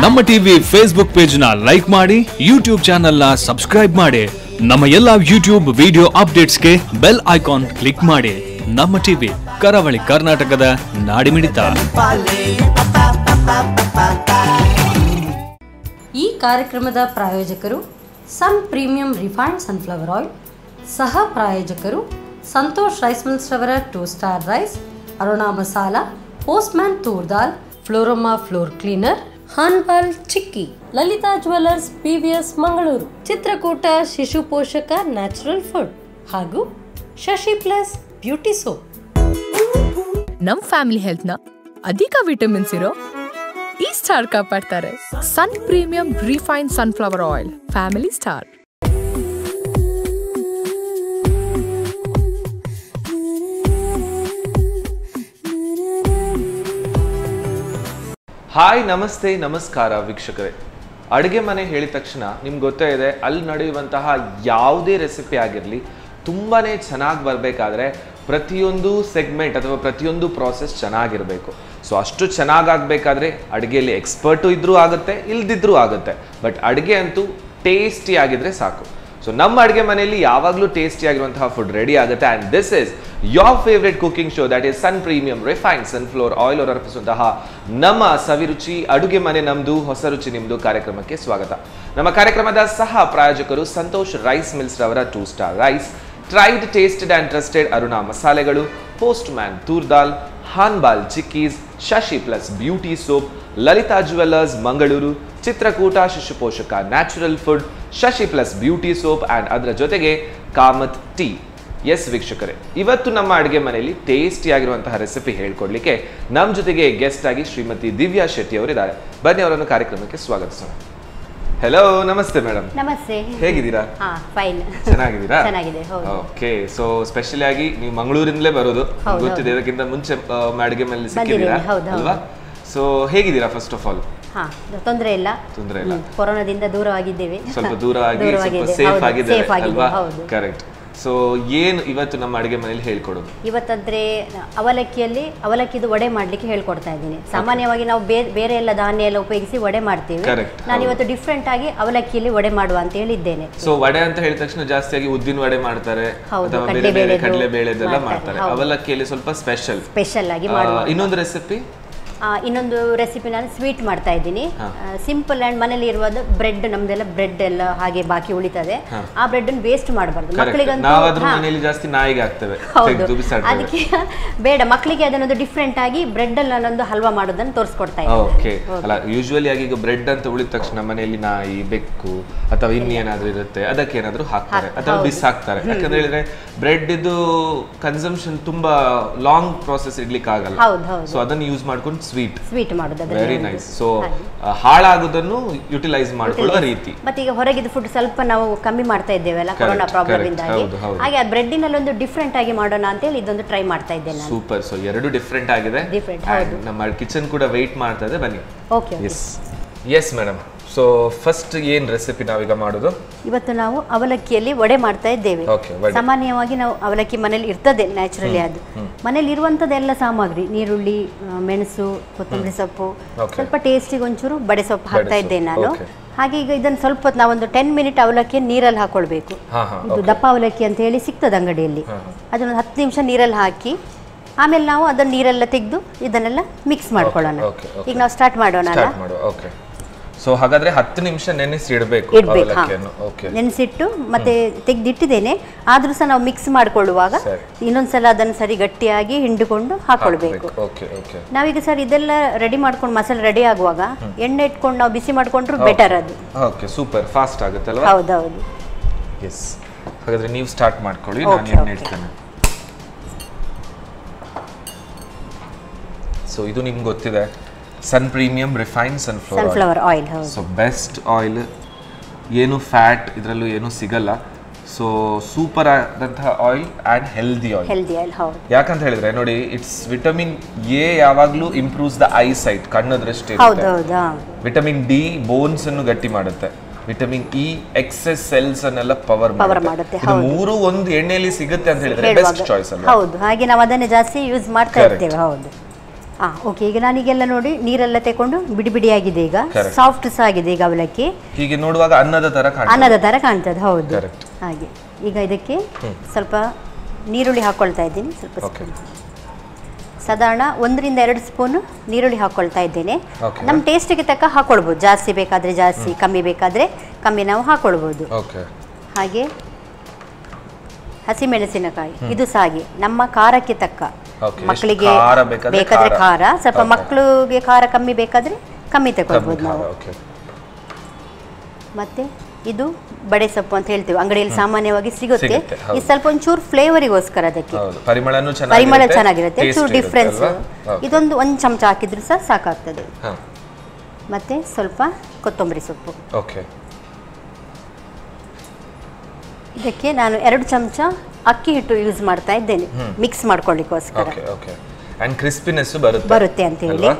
ನಮ್ಮ TV Facebook page ನ like ಮಾಡಿ, ಯೂಟ್ಯೂಬ್ ಚಾನೆಲ್ ನ ಸಬ್ಸ್ಕ್ರೈಬ್ ಮಾಡಿ, ನಮ್ಮ ಎಲ್ಲಾ ಯೂಟ್ಯೂಬ್ ವಿಡಿಯೋ ಅಪ್ಡೇಟ್ಸ್ಗೆ ಬೆಲ್ ಐಕಾನ್ ಕ್ಲಿಕ್ ಮಾಡಿ. ನಮ್ಮ ಟಿವಿ ಕರಾವಳಿ ಕರ್ನಾಟಕದ ನಾಡಿಮಿಡಿತ. ಈ ಕಾರ್ಯಕ್ರಮದ ಪ್ರಾಯೋಜಕರು sun premium refined sunflower oil, ಸಹ ಪ್ರಾಯೋಜಕರು ಸಂತೋಷ್ ರೈಸ್ ಮಿಲ್ಸ್ ರವರ 2 star rice, Aruna masala, postman toor dal, Florama floor cleaner, Hanbal chikki, Lalitha jewellers PVS Mangaluru, Chitrakoota ಶಿಶು ಪೋಷಕ ನ್ಯಾಚುರಲ್ ಫುಡ್ ಹಾಗೂ ಶಶಿ ಪ್ಲಸ್ ಬ್ಯೂಟಿ ಸೋಪ್. ನಮ್ ಫ್ಯಾಮಿಲಿ ಹೆಲ್ತ್ ನ ಅಧಿಕ ವಿಟಮಿನ್ಸ್ ಇರೋ ಈ ಸ್ಟಾರ್ ಕಾಪಾಡ್ತಾರೆ. Sun premium refine sunflower oil, family star. Hi, ನಮಸ್ತೆ, ನಮಸ್ಕಾರ ವೀಕ್ಷಕರೇ. ಅಡುಗೆ ಮನೆ ಹೇಳಿದ ತಕ್ಷಣ ನಿಮ್ಗೆ ಗೊತ್ತೇ ಇದೆ, ಅಲ್ಲಿ ನಡೆಯುವಂತಹ ಯಾವುದೇ ರೆಸಿಪಿ ಆಗಿರಲಿ ತುಂಬಾ ಚೆನ್ನಾಗಿ ಬರಬೇಕಾದ್ರೆ ಪ್ರತಿಯೊಂದು ಸೆಗ್ಮೆಂಟ್ ಅಥವಾ ಪ್ರತಿಯೊಂದು ಪ್ರಾಸೆಸ್ ಚೆನ್ನಾಗಿರಬೇಕು. ಸೊ ಅಷ್ಟು ಚೆನ್ನಾಗಾಗಬೇಕಾದ್ರೆ ಅಡುಗೆಯಲ್ಲಿ ಎಕ್ಸ್ಪರ್ಟು ಇದ್ರೂ ಆಗುತ್ತೆ, ಇಲ್ದಿದ್ರೂ ಆಗುತ್ತೆ, ಬಟ್ ಅಡುಗೆ ಅಂತೂ ಟೇಸ್ಟಿ ಆಗಿದ್ರೆ ಸಾಕು. ಸೊ ನಮ್ಮ ಅಡುಗೆ ಮನೆಯಲ್ಲಿ ಯಾವಾಗಲೂ ಟೇಸ್ಟಿ ಆಗಿರುವಂತಹ ಫುಡ್ ರೆಡಿ ಆಗುತ್ತೆ. And this is your favourite cooking show, that is Sun premium refined sunflower oil ಅವರು ಅರ್ಪಿಸುವಂತಹ ನಮ್ಮ ಸವಿರುಚಿ ಅಡುಗೆ ಮನೆ ನಮ್ಮದು, ಹೊಸ ರುಚಿ ನಿಮ್ಮದು ಕಾರ್ಯಕ್ರಮಕ್ಕೆ ಸ್ವಾಗತ. ನಮ್ಮ ಕಾರ್ಯಕ್ರಮದ ಸಹ ಪ್ರಾಯೋಜಕರು ಸಂತೋಷ್ ರೈಸ್ ಮಿಲ್ಸ್ ರವರ 2 star rice, tried, tasted and trusted Aruna ಮಸಾಲೆಗಳು, postman toor dal, Hanbal chikkis, Shashi plus beauty soap, Lalitha jewellers Mangaluru, Chitrakoota ಶಿಶು ಪೋಷಕ natural food, Shashi plus beauty soap and ಅದರ ಜೊತೆಗೆ ಕಾಮತ್ ಟೀ. ಎಸ್ ವೀಕ್ಷಕರೇ, ಇವತ್ತು ನಮ್ಮ ಅಡುಗೆ ಮನೆಯಲ್ಲಿ ಟೇಸ್ಟಿ ಆಗಿರುವಂತಹ ರೆಸಿಪಿ ಹೇಳ್ಕೊಡ್ಲಿಕ್ಕೆ ನಮ್ಮ ಜೊತೆಗೆ ಗೆಸ್ಟ್ ಆಗಿ ಶ್ರೀಮತಿ ದಿವ್ಯಾ ಶೆಟ್ಟಿ ಅವರಿದ್ದಾರೆ. ಬನ್ನಿ, ಅವರನ್ನು ಕಾರ್ಯಕ್ರಮಕ್ಕೆ ಸ್ವಾಗತಿಸೋಣ. ಹೆಲೋ, ನಮಸ್ತೆ ಮೇಡಮ್. ನಮಸ್ತೆ, ಹೇಗಿದ್ದೀರಾ? ಫೈನ್. ಚೆನ್ನಾಗಿದ್ದೀರಾ? ಚೆನ್ನಾಗಿದೆ. ಓಕೆ, ಸೊ ಸ್ಪೆಷಲಿ ಆಗಿ ನೀವು ಮಂಗಳೂರಿಂದಲೇ ಬರೋದು ಗೊತ್ತಿದೆ, ಇದಕ್ಕಿಂತ ಮುಂಚೆ ಅಡುಗೆ ಮನೆಯಲ್ಲಿ ಸಿಕ್ಕಿದ್ದೀರಾ ಅಲ್ವಾ? ಸೊ ಹೇಗಿದ್ದೀರಾ ಫಸ್ಟ್ ಆಫ್ ಆಲ್? ತೊಂದರೆ ಇಲ್ಲ. ಕೊರೋನಾದಿಂದ ದೂರವಾಗಿದ್ದೇವೆ, ಸ್ವಲ್ಪ ದೂರವಾಗಿ ಸೇಫ್ ಆಗಿದ್ದೇವೆ ಅಲ್ವಾ? ಕರೆಕ್ಟ್. ಸೊ ಏನು ಇವತ್ತು ನಮ್ಮ ಅಡುಗೆ ಮನೆಯಲ್ಲಿ ಹೇಳ್ಕೊಡೋದು? ಇವತ್ತಾದ್ರೆ ಅವಲಕ್ಕಿದು ವಡೆ ಮಾಡ್ಲಿಕ್ಕೆ ಹೇಳ್ಕೊಡ್ತಾ ಇದ್ದೀನಿ. ಸಾಮಾನ್ಯವಾಗಿ ನಾವು ಬೇರೆ ಎಲ್ಲ ಧಾನ್ಯ ಎಲ್ಲ ಉಪಯೋಗಿಸಿ ವಡೆ ಮಾಡ್ತೀವಿ. ನಾನು ಇವತ್ತು ಡಿಫ್ರೆಂಟ್ ಆಗಿ ಅವಲಕ್ಕಿಯಲ್ಲಿ ವಡೆ ಮಾಡುವ ಅಂತ ಹೇಳಿದ್ದೇನೆ. ಸೊ ವಡೆ ಅಂತ ಹೇಳಿದ ತಕ್ಷಣ ಜಾಸ್ತಿಯಾಗಿ ಉದ್ದಿನ ವಡೆ ಮಾಡ್ತಾರೆ, ಕಡಲೆ ಬೇಳೆದೆಲ್ಲ ಮಾಡ್ತಾರೆ. ಅವಲಕ್ಕಿಯಲ್ಲಿ ಸ್ವಲ್ಪ ಸ್ಪೆಷಲ್ ಆಗಿ ಮಾಡುವ ಇನ್ನೊಂದು ರೆಸಿಪಿ. ಇನ್ನೊಂದು ರೆಸಿಪಿ ನಾನು ಸ್ವೀಟ್ ಮಾಡ್ತಾ ಇದ್ದೀನಿ. ಸಿಂಪಲ್ ಆ್ಯಂಡ್ ಮನೇಲಿ ಇರುವ ಬ್ರೆಡ್, ನಮ್ದೆಲ್ಲ ಬ್ರೆಡ್ ಎಲ್ಲ ಹಾಗೆ ಬಾಕಿ ಉಳಿತದೆ. ಆ ಬ್ರೆಡ್ ಅನ್ನು ವೇಸ್ಟ್ ಮಾಡಬಾರ್ದು. ಮಕ್ಕಳಿಗಂತೂ ಅದಕ್ಕೆ ಬೇಡ, ಮಕ್ಕಳಿಗೆ ಅದನ್ನೊಂದು ಡಿಫ್ರೆಂಟ್ ಆಗಿ ಬ್ರೆಡ್ ಅಲ್ಲಿ ನಾನೊಂದು ಹಲ್ವಾ ಮಾಡೋದನ್ನು ತೋರಿಸ್ಕೊಡ್ತಾ ಇದ್ದೀನಿ. ಯೂಶುವಲಿ ಆಗಿ ಈಗ ಬ್ರೆಡ್ ಅಂತ ಉಳಿದ ತಕ್ಷಣ ಮನೆಯಲ್ಲಿ ನಾಯಿ, ಬೆಕ್ಕು ಅಥವಾ ಇನ್ನೇನಾದ್ರೂ ಇರುತ್ತೆ, ಅದಕ್ಕೆ ಏನಾದ್ರೂ ಹಾಕ್ತಾರೆ ಅಥವಾ ಬಿಸಾಕ್ತಾರೆ. ಯಾಕಂದ್ರೆ ಹೇಳಿದ್ರೆ ಬ್ರೆಡ್ ಇದು ಕನ್ಸಂಪ್ಷನ್ ತುಂಬಾ ಲಾಂಗ್ ಪ್ರಾಸೆಸ್ ಇಡ್ಲಿಕ್ಕೆ ಆಗಲ್ಲ. ಸೊ ಅದನ್ನು ಯೂಸ್ ಮಾಡ್ಕೊಂಡು ಸ್ವೀಟ್ ಮಾಡೋದು ವೆರಿ ನೈಸ್. ಸೊ ಹಾಳಾಗೋದನ್ನು ಯುಟಿಲೈಸ್ ಮಾಡ್ಕೊಳ್ಳುವ ರೀತಿ. ಮತ್ತೆ ಈಗ ಹೊರಗಿದ ಫುಡ್ ಸ್ವಲ್ಪ ನಾವು ಕಮ್ಮಿ ಮಾಡ್ತಾ ಇದ್ದೇವಲ್ಲ ಕೊರೋನಾ ಪ್ರಾಬ್ಲಮ್ ಇಂದಾಗಿ, ಹಾಗೆ ಆ ಬ್ರೆಡ್ಡಿನಲ್ಲಿ ಒಂದು ಡಿಫ್ರೆಂಟ್ ಆಗಿ ಮಾಡೋಣ ಅಂತ ಹೇಳಿ ಇದೊಂದು ಟ್ರೈ ಮಾಡ್ತಾ ಇದ್ದೇನೆ ನಾನು. ಸೂಪರ್. ಸೊ ಎರಡು ಡಿಫ್ರೆಂಟ್ ಆಗಿದೆ. ನಮ್ಮ ಕಿಚನ್ ಕೂಡ ವೇಟ್ ಮಾಡ್ತಾ ಇದೆ. ಬನ್ನಿ. Okay. S madam. So first ಏನ್ ರೆಸಿಪಿ ನಾವೀಗ ಮಾಡೋದು? ಇವತ್ತು ನಾವು ಅವಲಕ್ಕಿಯಲ್ಲಿ ವಡೆ ಮಾಡ್ತಾ ಇದ್ದೇವೆ. ಸಾಮಾನ್ಯವಾಗಿ ನಾವು ಅವಲಕ್ಕಿ ಮನೇಲಿ ಇರ್ತದೆ ನ್ಯಾಚುರಲಿ, ಅದು ಮನೇಲಿ ಇರುವಂತದ್ದೆಲ್ಲ ಸಾಮಗ್ರಿ, ನೀರುಳ್ಳಿ, ಮೆಣಸು, ಕೊತ್ತಂಬರಿ ಸೊಪ್ಪು, ಸ್ವಲ್ಪ ಟೇಸ್ಟಿಗೆ ಒಂಚೂರು ಬಡೆ ಸೊಪ್ಪು ಹಾಕ್ತಾ ಇದ್ದೇನೆ ನಾನು. ಹಾಗೆ ಈಗ ಇದನ್ನು ಸ್ವಲ್ಪ ಹೊತ್ತು ನಾವೊಂದು 10 ಮಿನಿಟ್ ಅವಲಕ್ಕಿ ನೀರಲ್ಲಿ ಹಾಕೊಳ್ಬೇಕು. ಇದು ದಪ್ಪ ಅವಲಕ್ಕಿ ಅಂತ ಹೇಳಿ ಸಿಗ್ತದೆ ಅಂಗಡಿಯಲ್ಲಿ. ಅದನ್ನು 10 ನಿಮಿಷ ನೀರಲ್ಲಿ ಹಾಕಿ ಆಮೇಲೆ ನಾವು ಅದನ್ನು ನೀರೆಲ್ಲ ತೆಗೆದು ಇದನ್ನೆಲ್ಲ ಮಿಕ್ಸ್ ಮಾಡ್ಕೊಳ್ಳೋಣ. ಈಗ ನಾವು ಸ್ಟಾರ್ಟ್ ಮಾಡೋಣ. ಸೊ ಹಾಗಾದ್ರೆ 10 ನಿಮಿಷ ನೆನೆಸಿಡಬೇಕು. ನೆನೆಸಿಟ್ಟು ಮತ್ತೆ ತೆಗೆದಿಟ್ಟಿದ್ದೇನೆ. ಆದ್ರೂ ಸಹ ನಾವು ಮಿಕ್ಸ್ ಮಾಡ್ಕೊಳ್ಳುವಾಗ ಇನ್ನೊಂದ್ಸಲ ಅದನ್ನು ಸರಿ ಗಟ್ಟಿಯಾಗಿ ಹಿಂಡಿಕೊಂಡು ಹಾಕೊಳ್ಬೇಕು. ನಾವೀಗ ಸರ್ ಇದೆಲ್ಲ ರೆಡಿ ಮಾಡ್ಕೊಂಡು ಮಸಾಲೆ ರೆಡಿ ಆಗುವಾಗ ಎಣ್ಣೆ ಇಟ್ಕೊಂಡು ನಾವು ಬಿಸಿ ಮಾಡ್ಕೊಂಡ್ರು ಬೆಟರ್ ಅದು. ಓಕೆ, ಸೂಪರ್, ಫಾಸ್ಟ್ ಆಗುತ್ತಲ್ವಾ? ಹೌದೌದು. ಎಸ್, ಹಾಗಾದ್ರೆ ನೀವು ಸ್ಟಾರ್ಟ್ ಮಾಡ್ಕೊಳ್ಳಿ, ನಾನು ಎಣ್ಣೆ ಇಡ್ತೇನೆ. ಸೊ ಇದು ನಿಮ್ಗೆ ಗೊತ್ತಿದೆ, sun premium refined sunflower oil. So best oil, ಏನು ಫ್ಯಾಟ್ ಇದರಲ್ಲೂ ಏನು ಸಿಗಲ್ಲ. ಸೊ ಸೂಪರ್ ಆದಂತಹ ಆಯಿಲ್ ಆ್ಯಂಡ್ ಹೆಲ್ದಿ ಆಯಿಲ್. ಯಾಕಂತ ಹೇಳಿದ್ರೆ ನೋಡಿ, ಇಟ್ಸ್ ವಿಟಮಿನ್ ಎ ಯಾವಾಗಲೂ ಇಂಪ್ರೂವ್ಸ್ ದ ಐ ಸೈಟ್, ಕಣ್ಣು ದೃಷ್ಟಿ. ವಿಟಮಿನ್ ಡಿ ಬೋನ್ಸ್ ಅನ್ನು ಗಟ್ಟಿ ಮಾಡುತ್ತೆ. ವಿಟಮಿನ್ ಇ ಎಕ್ಸೆಸ್ ಸೆಲ್ಸ್ ಅನ್ನೆಲ್ಲ ಪವರ್ ಮಾಡುತ್ತೆ. ಇದು ಮೂರು ಒಂದು ಎಣ್ಣೆಯಲ್ಲಿ ಸಿಗುತ್ತೆ ಅಂತ ಹೇಳಿದ್ರೆ ಬೆಸ್ಟ್ ಚಾಯ್ಸ್ ಅಲ್ಲ? ಹೌದು, ಹಾಗೆ ನಾವು ಅದನ್ನೇ ಜಾಸ್ತಿ ಯೂಸ್ ಮಾಡ್ತಾ ಇರ್ತೇವೆ. ಹೌದು. ಓಕೆ. ಈಗ ನಾನೀಗೆಲ್ಲ ನೋಡಿ ನೀರೆಲ್ಲ ತಗೊಂಡು ಬಿಡಿ ಬಿಡಿಯಾಗಿದೆ, ಈಗ ಸಾಫ್ಟ್ ಸಹ ಆಗಿದೆ ಈಗ ಅವಲಕ್ಕಿ. ಹೀಗೆ ನೋಡುವಾಗ ಅನ್ನದ ತರ ಕಾಣ್ತದೆ. ಹೌದು, ಹಾಗೆ. ಈಗ ಇದಕ್ಕೆ ಸ್ವಲ್ಪ ನೀರುಳ್ಳಿ ಹಾಕೊಳ್ತಾ ಇದ್ದೀನಿ. ಸ್ವಲ್ಪ ಸಾಧಾರಣ 1 ರಿಂದ 2 ಸ್ಪೂನ್ ನೀರುಳ್ಳಿ ಹಾಕೊಳ್ತಾ ಇದ್ದೇನೆ. ನಮ್ಮ ಟೇಸ್ಟಿಗೆ ತಕ್ಕ ಹಾಕೊಳ್ಬೋದು, ಜಾಸ್ತಿ ಬೇಕಾದ್ರೆ ಜಾಸ್ತಿ, ಕಮ್ಮಿ ಬೇಕಾದ್ರೆ ಕಮ್ಮಿ ನಾವು ಹಾಕೊಳ್ಬೋದು. ಹಾಗೆ ಹಸಿಮೆಣಸಿನಕಾಯಿ, ಇದು ಸಹ ಹಾಗೆ ನಮ್ಮ ಖಾರಕ್ಕೆ ತಕ್ಕ. ಮಕ್ಕಳಿಗೆ ಬೇಕಾದ್ರೆ ಖಾರ, ಸ್ವಲ್ಪ ಮಕ್ಕಳಿಗೆ ಖಾರ ಕಮ್ಮಿ ಬೇಕಾದ್ರೆ ಕಮ್ಮಿ ತಗೊಳ್ಬೋದು ನಾವು. ಮತ್ತೆ ಇದು ಬಡೆ ಸೊಪ್ಪು ಅಂತ ಹೇಳ್ತೀವಿ, ಅಂಗಡಿಯಲ್ಲಿ ಸಾಮಾನ್ಯವಾಗಿ ಸಿಗುತ್ತೆ. ಇದು ಸ್ವಲ್ಪ ಒಂಚೂರು ಫ್ಲೇವರಿಗೋಸ್ಕರ, ಅದಕ್ಕೆ ಪರಿಮಳ ಚೆನ್ನಾಗಿರುತ್ತೆ, ಚೂರು ಡಿಫ್ರೆನ್ಸ್. ಇದೊಂದು 1 ಚಮಚ ಹಾಕಿದ್ರು ಸಹ ಸಾಕಾಗ್ತದೆ. ಮತ್ತೆ ಸ್ವಲ್ಪ ಕೊತ್ತಂಬರಿ ಸೊಪ್ಪು. ಇದಕ್ಕೆ ನಾನು 2 ಚಮಚ ಅಕ್ಕಿ ಹಿಟ್ಟು ಯೂಸ್ ಮಾಡ್ತಾ ಇದ್ದೇನೆ, ಮಿಕ್ಸ್ ಮಾಡ್ಕೊಳ್ಳಿಕ್ಕೋಸ್ಕರ. ಬರುತ್ತೆ ಅಂತ ಹೇಳಿ.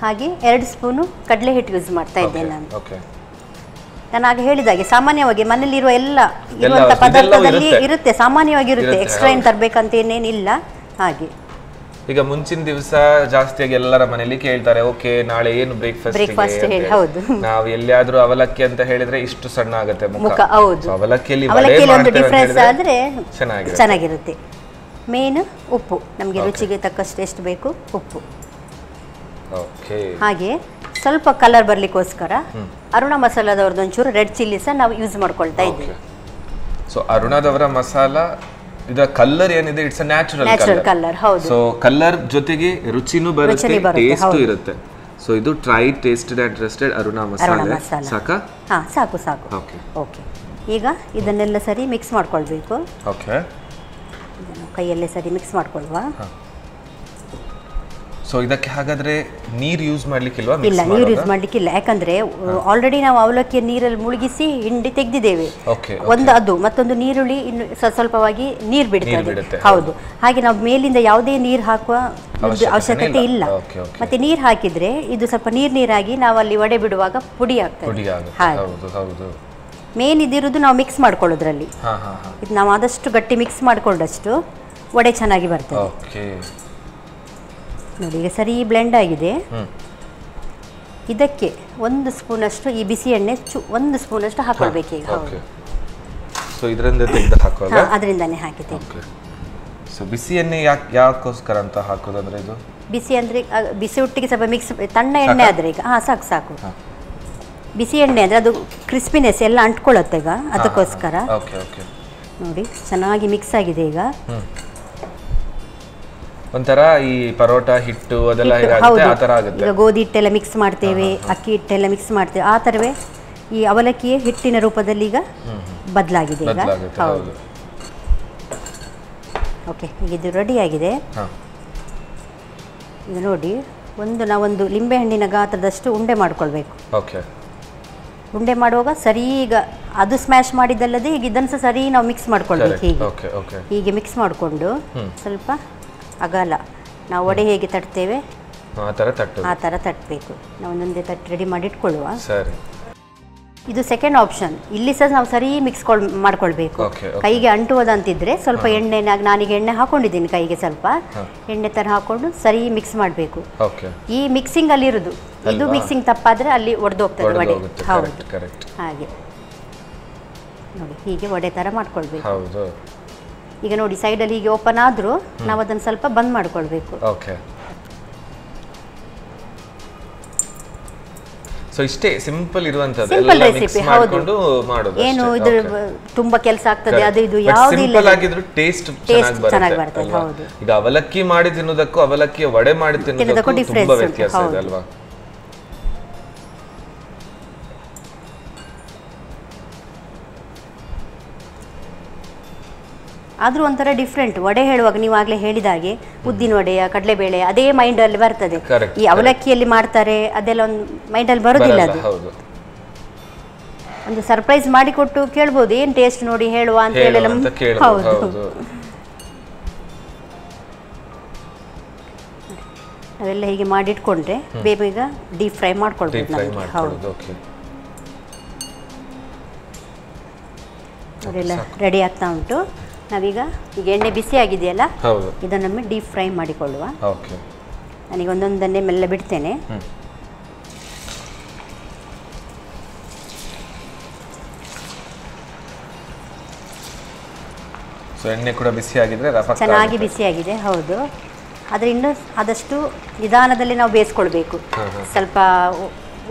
ಹಾಗೆ 2 ಸ್ಪೂನು ಕಡಲೆ ಹಿಟ್ಟು ಯೂಸ್ ಮಾಡ್ತಾ ಇದ್ದೇನೆ ನಾನು ಆಗ ಹೇಳಿದಾಗೆ. ಸಾಮಾನ್ಯವಾಗಿ ಮನೇಲಿ ಇರುವಂತ ಪದಾರ್ಥದಲ್ಲಿ ಇರುತ್ತೆ, ಸಾಮಾನ್ಯವಾಗಿ ಇರುತ್ತೆ, ಎಕ್ಸ್ಟ್ರಾ ಏನು ತರಬೇಕಂತ ಏನೇನಿಲ್ಲ. ಹಾಗೆ ಈಗ ಮುಂಚಿನ ದಿವಸ ಜಾಸ್ತಿಯಾಗಿ ಎಲ್ಲರ ಮನೆಯಲ್ಲಿ ಕೇಳ್ತಾರೆ, ಓಕೆ ನಾಳೆ ಏನು ಬ್ರೇಕ್ಫಾಸ್ಟ್ ಹೇಳಿ. ಹೌದು, ನಾವು ಎಲ್ಲಿಯಾದ್ರೂ ಅವಲಕ್ಕಿ ಅಂತ ಹೇಳಿದ್ರೆ ಇಷ್ಟು ಸಣ್ಣ ಆಗುತ್ತೆ ಮುಖ. ಹೌದು, ಅವಲಕ್ಕಿಯಲ್ಲಿ ಒಂದು ಡಿಫ್ರೆನ್ಸ್ ಆದ್ರೆ ಚೆನ್ನಾಗಿರುತ್ತೆ. ಮೇನ್ ಉಪ್ಪು, ನಮಗೆ ರುಚಿಗೆ ತಕ್ಕಷ್ಟು ಎಷ್ಟು ಬೇಕು ಉಪ್ಪು. ಹಾಗೆ ಸ್ವಲ್ಪ ಕಲರ್ ಬರ್ಲಿಕ್ಕೋಸ್ಕರ ಅರುಣ ಮಸಾಲದವ್ರದ್ದು ಒಂಚೂರು ರೆಡ್ ಚಿಲ್ಲಿ ಸಹ ನಾವು ಯೂಸ್ ಮಾಡ್ಕೊಳ್ತಾ ಇದ್ದೀವಿ. ಸೊ ಅರುಣದವರ ಮಸಾಲ ಇದರ ಕಲರ್ ಏನಿದೆ, ಇಟ್ಸ್ ಅ ನ್ಯಾಚುರಲ್ ಕಲರ್. ಹೌದು, ಸೊ ಕಲರ್ ಜೊತೆಗೆ ರುಚಿನೂ ಬರುತ್ತೆ, ಟೇಸ್ಟ್ ಇರುತ್ತೆ. ಸೊ ಇದು try tasted and trusted Aruna Masala. ಸಾಕಾ? ಸಾಕು. ಓಕೆ, ಈಗ ಇದನ್ನೆಲ್ಲ ಸರಿ ಮಿಕ್ಸ್ ಮಾಡ್ಕೊಳ್ಬೇಕು. ಕೈಯಲ್ಲೇ ಸರಿ ಮಿಕ್ಸ್ ಮಾಡ್ಕೊಳ್ವಾ. ಸೊ ಇದಕ್ಕೆ ಹಾಗಾದ್ರೆ ನೀರು ಯೂಸ್ ಮಾಡ್ಲಿಕ್ಕಿಲ್ವಾ? ಇಲ್ಲ, ನೀರು ಯೂಸ್ ಮಾಡ್ಲಿಕ್ಕಿಲ್ಲ. ಯಾಕಂದ್ರೆ ಆಲ್ರೆಡಿ ನಾವು ಅವಲಕ್ಕಿಯ ನೀರಲ್ಲಿ ಮುಳುಗಿಸಿ ಹಿಂಡಿ ತೆಗೆದಿದ್ದೇವೆ. ಅದು ಮತ್ತೊಂದು ನೀರುಳ್ಳಿ ಇನ್ನು ಸ್ವಲ್ಪವಾಗಿ ನೀರು ಬಿಡುತ್ತೆ. ಹೌದು, ಹಾಗೆ ನಾವು ಮೇಲಿಂದ ಯಾವುದೇ ನೀರು ಹಾಕುವ ಅವಶ್ಯಕತೆ ಇಲ್ಲ. ಮತ್ತೆ ನೀರು ಹಾಕಿದ್ರೆ ಇದು ಸ್ವಲ್ಪ ನೀರಾಗಿ ನಾವು ಅಲ್ಲಿ ವಡೆ ಬಿಡುವಾಗ ಪುಡಿ ಆಗ್ತದೆ. ಮೇನ್ ಇದಿರುವುದು ನಾವು ಮಿಕ್ಸ್ ಮಾಡ್ಕೊಳ್ಳೋದ್ರಲ್ಲಿ. ಇದು ನಾವು ಆದಷ್ಟು ಗಟ್ಟಿ ಮಿಕ್ಸ್ ಮಾಡ್ಕೊಂಡಷ್ಟು ವಡೆ ಚೆನ್ನಾಗಿ ಬರ್ತದೆ. ನೋಡಿ, ಈಗ ಸರಿ ಬ್ಲೆಂಡ್ ಆಗಿದೆ. ಇದಕ್ಕೆ 1 ಸ್ಪೂನ್ ಅಷ್ಟು ಈ ಬಿಸಿ ಎಣ್ಣೆ 1 ಸ್ಪೂನ್ ಅಷ್ಟು ಹಾಕೊಳ್ಬೇಕು ಈಗ. ಅದರಿಂದಾನೆ ಹಾಕಿದ್ದೇನೆ. ಬಿಸಿ ಎಣ್ಣೆ ಯಾಕೋಸ್ಕರ ಅಂತ ಹಾಕೋದಂದ್ರೆ, ಇದು ಬಿಸಿ ಅಂದ್ರೆ ಬಿಸಿ ಒಟ್ಟಿಗೆ ಸ್ವಲ್ಪ ಮಿಕ್ಸ್, ತಣ್ಣ ಎಣ್ಣೆ ಆದ್ರೆ ಈಗ ಸಾಕು. ಬಿಸಿ ಎಣ್ಣೆ ಅಂದ್ರೆ ಅದು ಕ್ರಿಸ್ಪಿನೆಸ್ ಎಲ್ಲ ಅಂಟ್ಕೊಳ್ಳುತ್ತೆ ಈಗ, ಅದಕ್ಕೋಸ್ಕರ. ನೋಡಿ, ಚೆನ್ನಾಗಿ ಮಿಕ್ಸ್ ಆಗಿದೆ ಈಗ. ಒಂಥರ ಈ ಪರೋಟ ಹಿಟ್ಟು ಅದೆಲ್ಲ ಆಗುತ್ತೆ. ಈಗ ಗೋಧಿ ಹಿಟ್ಟೆಲ್ಲ ಮಿಕ್ಸ್ ಮಾಡ್ತೇವೆ, ಅಕ್ಕಿ ಹಿಟ್ಟೆಲ್ಲ ಮಿಕ್ಸ್ ಮಾಡ್ತೇವೆ, ಆ ಥರವೇ ಈ ಅವಲಕ್ಕಿಯ ಹಿಟ್ಟಿನ ರೂಪದಲ್ಲಿ ಈಗ ಬದಲಾಗಿದೆ ಈಗ. ಹೌದು. ಓಕೆ, ಈಗ ಇದು ರೆಡಿ ಆಗಿದೆ. ಈಗ ನೋಡಿ, ನಾವೊಂದು ಲಿಂಬೆಹಣ್ಣಿನ ಗಾತ್ರದಷ್ಟು ಉಂಡೆ ಮಾಡ್ಕೊಳ್ಬೇಕು. ಉಂಡೆ ಮಾಡುವಾಗ ಸರಿ ಈಗ ಅದು ಸ್ಮ್ಯಾಶ್ ಮಾಡಿದ್ದಲ್ಲದೆ ಈಗ ಇದನ್ನು ಸಹ ಸರಿ ನಾವು ಮಿಕ್ಸ್ ಮಾಡ್ಕೊಳ್ಬೇಕು. ಹೀಗೆ ಮಿಕ್ಸ್ ಮಾಡಿಕೊಂಡು ಸ್ವಲ್ಪ ಅಗಲ ನಾವು ವಡೆ ಹೇಗೆ ತಟ್ತೇವೆ ಆ ಥರ ತಟ್ಟಬೇಕು. ನಾವು ಒಂದೊಂದೇ ತಟ್ಟು ರೆಡಿ ಮಾಡಿ ಇಟ್ಕೊಳ್ಳುವ. ಇದು ಸೆಕೆಂಡ್ ಆಪ್ಷನ್. ಇಲ್ಲಿ ಸಹ ನಾವು ಸರಿ ಮಿಕ್ಸ್ ಮಾಡ್ಕೊಳ್ಬೇಕು. ಕೈಗೆ ಅಂಟುವುದಂತಿದ್ರೆ ಸ್ವಲ್ಪ ಎಣ್ಣೆನಾಗ, ನಾನೀಗ ಎಣ್ಣೆ ಹಾಕೊಂಡಿದ್ದೀನಿ ಕೈಗೆ, ಸ್ವಲ್ಪ ಎಣ್ಣೆ ಥರ ಹಾಕೊಂಡು ಸರಿ ಮಿಕ್ಸ್ ಮಾಡಬೇಕು. ಈ ಮಿಕ್ಸಿಂಗ್ ಅಲ್ಲಿ ಇರುದು, ಇದು ಮಿಕ್ಸಿಂಗ್ ತಪ್ಪಾದ್ರೆ ಅಲ್ಲಿ ಒಡೆದೋಗ್ತದೆ ವಡೆ. ಹೌದು, ಹಾಗೆ ನೋಡಿ, ಹೀಗೆ ವಡೆ ಥರ ಮಾಡ್ಕೊಳ್ಬೇಕು. ಈಗ ನೋಡಿ, ಸೈಡಲ್ಲಿ ಹೀಗೆ ಓಪನ್ ಆದರೂ ನಾವು ಅದನ್ನು ಸ್ವಲ್ಪ ಬಂದ್ ಮಾಡ್ಕೊಳ್ಬೇಕು. ಸೊ ಇಷ್ಟೇ ಸಿಂಪಲ್ ಇರುವಂತದ್ದು, ಸಿಂಪಲ್ ರೆಸಿಪಿ. ಹೌದು, ಏನು ಇದು ತುಂಬಾ ಕೆಲಸ ಆಗ್ತದೆ ಅದು ಇದು ಯಾವುದೂ ಇಲ್ಲ. ಸಿಂಪಲ್ ಆಗಿದ್ರು ಟೇಸ್ಟ್ ಚೆನ್ನಾಗಿ ಬರ್ತದೆ. ಹೌದು, ಈಗ ಅವಲಕ್ಕಿ ಮಾಡಿ ತಿನ್ನೋದಕ್ಕೂ ಅವಲಕ್ಕಿಯ ವಡೆ ಮಾಡಿ ತಿನ್ನೋದಕ್ಕೂ ತುಂಬಾ ವ್ಯತ್ಯಾಸ ಇದೆ ಅಲ್ವಾ? ಆದರೂ ಒಂಥರ ಡಿಫ್ರೆಂಟ್. ವಡೆ ಹೇಳುವಾಗ ನೀವು ಆಗಲೇ ಹೇಳಿದಾಗೆ ಉದ್ದಿನ ವಡೆಯ ಕಡಲೆಬೇಳೆ ಅದೇ ಮೈಂಡಲ್ಲಿ ಬರ್ತದೆ. ಈ ಅವಲಕ್ಕಿಯಲ್ಲಿ ಮಾಡ್ತಾರೆ ಅದೆಲ್ಲ ಒಂದು ಮೈಂಡಲ್ಲಿ ಬರೋದಿಲ್ಲ. ಅದು ಒಂದು ಸರ್ಪ್ರೈಸ್ ಮಾಡಿಕೊಟ್ಟು ಕೇಳ್ಬೋದು, ಏನು ಟೇಸ್ಟ್ ನೋಡಿ ಹೇಳುವ ಅಂತ ಹೇಳಿ. ಹೌದು, ಅವೆಲ್ಲ ಹೀಗೆ ಮಾಡಿಟ್ಕೊಂಡ್ರೆ ಬೇಗ ಡೀಪ್ ಫ್ರೈ ಮಾಡ್ಕೊಳ್ಬೋದು ನಮಗೆ. ಹೌದು, ಅದೆಲ್ಲ ರೆಡಿ ಆಗ್ತಾ ಉಂಟು. ನಾವೀಗ ಈಗ ಎಣ್ಣೆ ಬಿಸಿ ಆಗಿದೆಯಲ್ಲ, ಹೌದು, ಇದನ್ನೊಮ್ಮೆ ಡೀಪ್ ಫ್ರೈ ಮಾಡಿಕೊಳ್ಳುವ. ಓಕೆ. ನನಗೆ ಒಂದೊಂದನ್ನೇ ಮೆಲ್ಲ ಬಿಡ್ತೇನೆ. ಸೊ ಎಣ್ಣೆ ಕೂಡ ಬಿಸಿ ಆಗಿದ್ರೆ ಚೆನ್ನಾಗಿ ಬಿಸಿಯಾಗಿದೆ, ಹೌದು. ಆದರೆ ಇನ್ನು ಆದಷ್ಟು ನಿಧಾನದಲ್ಲಿ ನಾವು ಬೇಯಿಸ್ಕೊಳ್ಬೇಕು. ಸ್ವಲ್ಪ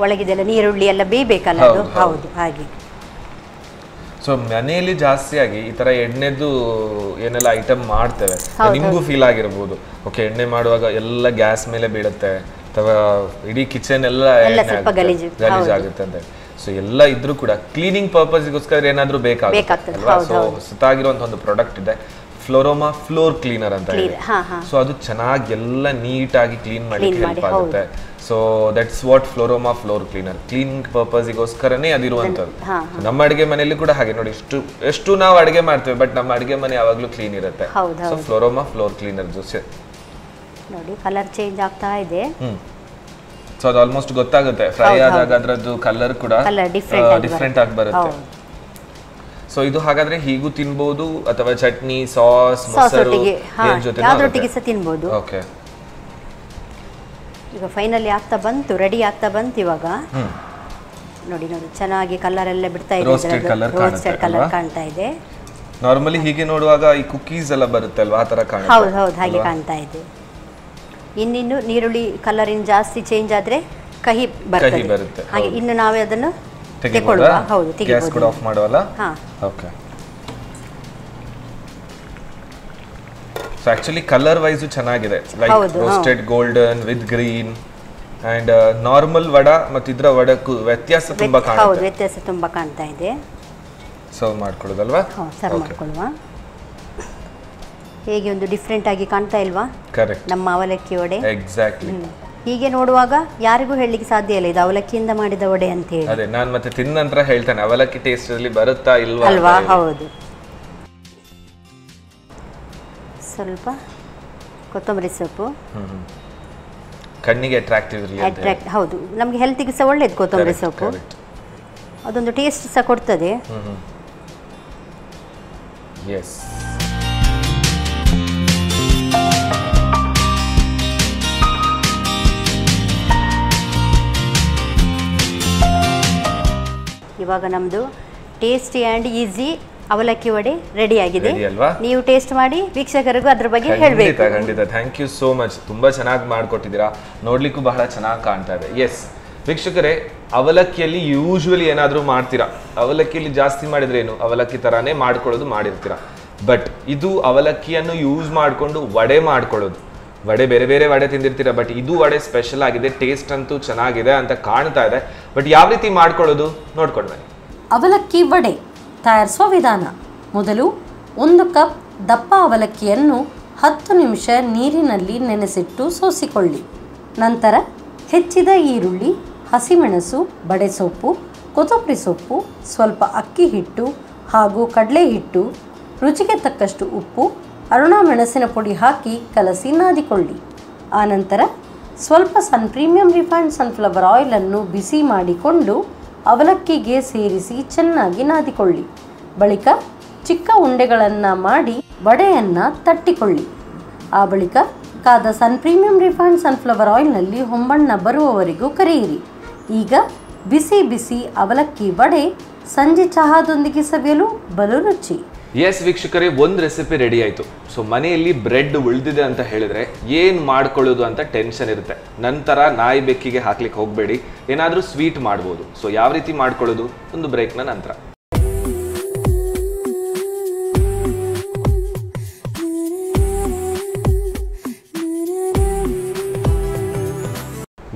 ಒಳಗಿದೆಲ್ಲ ನೀರುಳ್ಳಿ ಎಲ್ಲ ಬೇಯಬೇಕಲ್ಲ ಅದು, ಹೌದು, ಹಾಗೆ. ಸೊ ಮನೆಯಲ್ಲಿ ಜಾಸ್ತಿಯಾಗಿ ಈ ತರ ಎಣ್ಣೆದು ಏನೆಲ್ಲ ಐಟಮ್ ಮಾಡ್ತೇವೆ, ನಿಮ್ಗೂ ಫೀಲ್ ಆಗಿರ್ಬೋದು, ಓಕೆ ಎಣ್ಣೆ ಮಾಡುವಾಗ ಎಲ್ಲ ಗ್ಯಾಸ್ ಮೇಲೆ ಬೀಳುತ್ತೆ ಅಥವಾ ಇಡೀ ಕಿಚನ್ ಎಲ್ಲ ಗಲೀಜಾಗುತ್ತೆ ಅಂತ. ಸೊ ಎಲ್ಲ ಇದ್ರೂ ಕೂಡ ಕ್ಲೀನಿಂಗ್ ಪರ್ಪಸ್ಗೋಸ್ಕರ ಏನಾದ್ರೂ ಬೇಕಾಗುತ್ತೆ ಅಲ್ವಾ. ಸೊ ಹೊಸತಾಗಿರುವಂತ ಒಂದು ಪ್ರಾಡಕ್ಟ್ ಇದೆ, ಫ್ಲೋರೋಮಾ ಫ್ಲೋರ್ ಕ್ಲೀನರ್ ಅಂತ ಇದೆ. ಸೊ ಅದು ಚೆನ್ನಾಗಿ ಎಲ್ಲ ನೀಟಾಗಿ ಕ್ಲೀನ್ ಮಾಡಿ ಹೆಲ್ಪ್ ಆಗುತ್ತೆ. So that's what Florama floor cleaner, cleaning ಪರ್ಪಸ್ಗೋಸ್ಕರನೇ ಅದಿರುವಂಥದ್ದು. ನಮ್ಮ ಅಡುಗೆ ಮನೆಯಲ್ಲಿ ಕೂಡ ಹಾಗೆ ನೋಡಿ, ಎಷ್ಟು ನಾವು ಅಡುಗೆ ಮಾಡ್ತೇವೆ ಬಟ್ ನಮ್ಮ ಅಡುಗೆ ಮನೆ ಯಾವಾಗಲೂ ಕ್ಲೀನ್ ಇರುತ್ತೆ. ಸೊ ಫ್ಲೋರೋಮಾ ಫ್ಲೋರ್ ಕ್ಲೀನರ್ ಜೊತೆ ನೋಡಿ ಕಲರ್ ಚೇಂಜ್ ಆಗ್ತಾ ಇದೆ. ಸೊ ಅದು ಆಲ್ಮೋಸ್ಟ್ ಗೊತ್ತಾಗುತ್ತೆ, ಫ್ರೈ ಆದಾಗ ಅದರದ್ದು ಕಲರ್ ಕೂಡ ಡಿಫ್ರೆಂಟ್ ಆಗಿ ಬರುತ್ತೆ. ಸೊ ಇದು ಹಾಗಾದ್ರೆ ಹೀಗೂ ತಿನ್ಬಹುದು ಅಥವಾ ಚಟ್ನಿ, ಸಾಸ್, ಮೊಸರು ಯಾವುದರೊಟ್ಟಿಗೆ ಸಹ ತಿನ್ಬಹುದು. ಓಕೆ. ಈಗ ಫೈನಲಿ ಆಗ್ತಾ ಬಂತು, ರೆಡಿ ಆಗ್ತಾ ಬಂತು. ಇವಾಗ ನೋಡಿ ನೋಡಿ ಚೆನ್ನಾಗಿ ಕಲರ್ ಎಲ್ಲ ಬಿಡ್ತಾ ಇದೆ, ರೋಸ್ಟೆಡ್ ಕಲರ್ ಕಾಣ್ತಾ ಇದೆ. ನಾರ್ಮಲಿ ಹೀಗೆ ನೋಡುವಾಗ ಈ ಕುಕೀಸ್ ಎಲ್ಲ ಬರುತ್ತೆ ಅಲ್ವಾ, ಆ ತರ ಕಾಣುತ್ತೆ. ಹೌದು ಹೌದು, ಹಾಗೆ ಕಾಣ್ತಾ ಇದೆ. ಇನ್ನಿನ್ನು ನೀರುಳ್ಳಿ ಕಲರಿನ ಜಾಸ್ತಿ ಚೇಂಜ್ ಆದ್ರೆ ಕಹಿ ಬರುತ್ತೆ. ಹಾಗೆ ಇನ್ನು ನಾವೇ ಅದನ್ನು ತೆಗೆದುಕೊಳ್ಳುವ. ಹೌದು, ಗ್ಯಾಸ್ ಕೂಡ ಆಫ್ ಮಾಡುವಲ್ಲ. Okay. So actually colour wise ಚೆನ್ನಾಗಿದೆ, like roasted golden with green and normal vada ಮತ್ತು ಇದರ ವಡಕ್ಕೂ ವ್ಯತ್ಯಾಸ ತುಂಬಾ ಕಾಣುತ್ತೆ. ಹೌದು, ವ್ಯತ್ಯಾಸ ತುಂಬಾ ಕಾಣ್ತಾ ಇದೆ. ಸರ್ವ್ ಮಾಡ್ಕೊಳ್ಳೋದಲ್ವಾ? ಸರ್ವ್ ಮಾಡ್ಕೊಳ್ಳುವ. ಹೇಗೆ ಒಂದು ಡಿಫ್ರೆಂಟ್ ಆಗಿ ಕಾಣ್ತಾ ಇಲ್ವಾ? ಕರೆಕ್ಟ್, ನಮ್ಮ ಅವಲಕ್ಕಿ ವಡೆ. ಎಕ್ಸಾಕ್ಟ್ಲಿ. ಹೀಗೆ ನೋಡುವಾಗ ಯಾರಿಗೂ ಹೇಳಲಿಕ್ಕೆ ಸಾಧ್ಯ ಇಲ್ಲ ಇದು ಅವಲಕ್ಕಿಯಿಂದ ಮಾಡಿದ ವಡೆ ಅಂತ ಹೇಳಿ. ಅದೇ ನಾನು ಮತ್ತೆ ತಿಂದ ನಂತರ ಹೇಳ್ತೇನೆ ಅವಲಕ್ಕಿ ಟೇಸ್ಟ್ ಅಲ್ಲಿ ಬರುತ್ತಾ ಇಲ್ವಾ ಅಲ್ವಾ. ಹೌದು. ಸ್ವಲ್ಪ ಕೊತ್ತಂಬರಿ ಸೊಪ್ಪು, ಕಣ್ಣಿಗೆ ಅಟ್ರಾಕ್ಟಿವ್ ಇರಲಿ. ಹೌದು, ನಮಗೆ ಹೆಲ್ತಿಗೆ ಸಹ ಒಳ್ಳೇದು ಕೊತ್ತಂಬರಿ ಸೊಪ್ಪು. ಅದೊಂದು ಟೇಸ್ಟ್ ಸಹ ಕೊಡ್ತದೆ. ಎಸ್. ಇವಾಗ ನಮ್ಮದು ಟೇಸ್ಟಿ ಆ್ಯಂಡ್ ಈಸಿ ಅವಲಕ್ಕಿ ವಡೆ ರೆಡಿ ಆಗಿದೆ. ನೀವು ಟೇಸ್ಟ್ ಮಾಡಿ ವೀಕ್ಷಕರಿಗೂ ಅದ್ರ ಬಗ್ಗೆ ಹೇಳಬೇಕು. ಖಂಡಿತ. Thank you so much. ತುಂಬಾ ಚೆನ್ನಾಗಿ ಮಾಡಿಕೊಟ್ಟಿದ್ದೀರಾ, ನೋಡ್ಲಿಕ್ಕೂ ಬಹಳ ಚೆನ್ನಾಗಿ ಕಾಣ್ತಾ ಇದೆ. ಎಸ್ ವೀಕ್ಷಕರೇ, ಅವಲಕ್ಕಿಯಲ್ಲಿ ಯೂಶುವಲಿ ಏನಾದರೂ ಮಾಡ್ತೀರಾ, ಅವಲಕ್ಕಿಯಲ್ಲಿ ಜಾಸ್ತಿ ಮಾಡಿದ್ರೆ ಏನು ಅವಲಕ್ಕಿ ಥರಾನೇ ಮಾಡ್ಕೊಳ್ಳೋದು ಮಾಡಿರ್ತೀರಾ. ಬಟ್ ಇದು ಅವಲಕ್ಕಿಯನ್ನು ಯೂಸ್ ಮಾಡಿಕೊಂಡು ವಡೆ ಮಾಡ್ಕೊಳ್ಳೋದು. ವಡೆ ಬೇರೆ ಬೇರೆ ವಡೆ ತಿಂದಿರ್ತೀರಾ, ಬಟ್ ಇದು ವಡೆ ಸ್ಪೆಷಲ್ ಆಗಿದೆ, ಟೇಸ್ಟ್ ಅಂತೂ ಚೆನ್ನಾಗಿದೆ ಅಂತ ಕಾಣ್ತಾ ಇದೆ. ಬಟ್ ಯಾವ ರೀತಿ ಮಾಡ್ಕೊಳ್ಳೋದು ನೋಡ್ಕೊಂಡ್ರೆ. ಅವಲಕ್ಕಿ ವಡೆ ತಯಾರಿಸುವ ವಿಧಾನ: ಮೊದಲು 1 ಕಪ್ ದಪ್ಪ ಅವಲಕ್ಕಿಯನ್ನು 10 ನಿಮಿಷ ನೀರಿನಲ್ಲಿ ನೆನೆಸಿಟ್ಟು ಸೋಸಿಕೊಳ್ಳಿ. ನಂತರ ಹೆಚ್ಚಿದ ಈರುಳ್ಳಿ, ಹಸಿಮೆಣಸು, ಬಡೆಸೊಪ್ಪು, ಕೊತ್ತಂಬರಿ ಸೊಪ್ಪು, ಸ್ವಲ್ಪ ಅಕ್ಕಿ ಹಿಟ್ಟು ಹಾಗೂ ಕಡಲೆ ಹಿಟ್ಟು, ರುಚಿಗೆ ತಕ್ಕಷ್ಟು ಉಪ್ಪು, ಅರುಣ ಮೆಣಸಿನ ಪುಡಿ ಹಾಕಿ ಕಲಸಿ ನಾದಿಕೊಳ್ಳಿ. ಆನಂತರ ಸ್ವಲ್ಪ ಪ್ರೀಮಿಯಂ ರಿಫೈನ್ಡ್ ಸನ್ಫ್ಲವರ್ ಆಯಿಲನ್ನು ಬಿಸಿ ಮಾಡಿಕೊಂಡು ಅವಲಕ್ಕಿಗೆ ಸೇರಿಸಿ ಚೆನ್ನಾಗಿ ನಾದಿಕೊಳ್ಳಿ. ಬಳಿಕ ಚಿಕ್ಕ ಉಂಡೆಗಳನ್ನು ಮಾಡಿ ವಡೆಯನ್ನು ತಟ್ಟಿಕೊಳ್ಳಿ. ಆ ಬಳಿಕ ಕಾದ ಪ್ರೀಮಿಯಂ ರಿಫೈನ್ಡ್ ಸನ್ಫ್ಲವರ್ ಆಯಿಲ್ನಲ್ಲಿ ಹೊಂಬಣ್ಣ ಬರುವವರೆಗೂ ಕರಿಯಿರಿ. ಈಗ ಬಿಸಿ ಬಿಸಿ ಅವಲಕ್ಕಿ ವಡೆ ಸಂಜೆ ಚಹಾದೊಂದಿಗೆ ಸವಿಯಲು ಬಲು ರುಚಿ. ಎಸ್ ವೀಕ್ಷಕರೇ, ಒಂದು ರೆಸಿಪಿ ರೆಡಿ ಆಯಿತು. ಸೊ ಮನೆಯಲ್ಲಿ ಬ್ರೆಡ್ ಉಳಿದಿದೆ ಅಂತ ಹೇಳಿದ್ರೆ ಏನು ಮಾಡ್ಕೊಳ್ಳೋದು ಅಂತ ಟೆನ್ಷನ್ ಇರುತ್ತೆ. ನಂತರ ನಾಯಿ ಬೆಕ್ಕಿಗೆ ಹಾಕ್ಲಿಕ್ಕೆ ಹೋಗಬೇಡಿ, ಏನಾದರೂ ಸ್ವೀಟ್ ಮಾಡ್ಬೋದು. ಸೊ ಯಾವ ರೀತಿ ಮಾಡ್ಕೊಳ್ಳೋದು ಒಂದು ಬ್ರೇಕ್ನ ನಂತರ.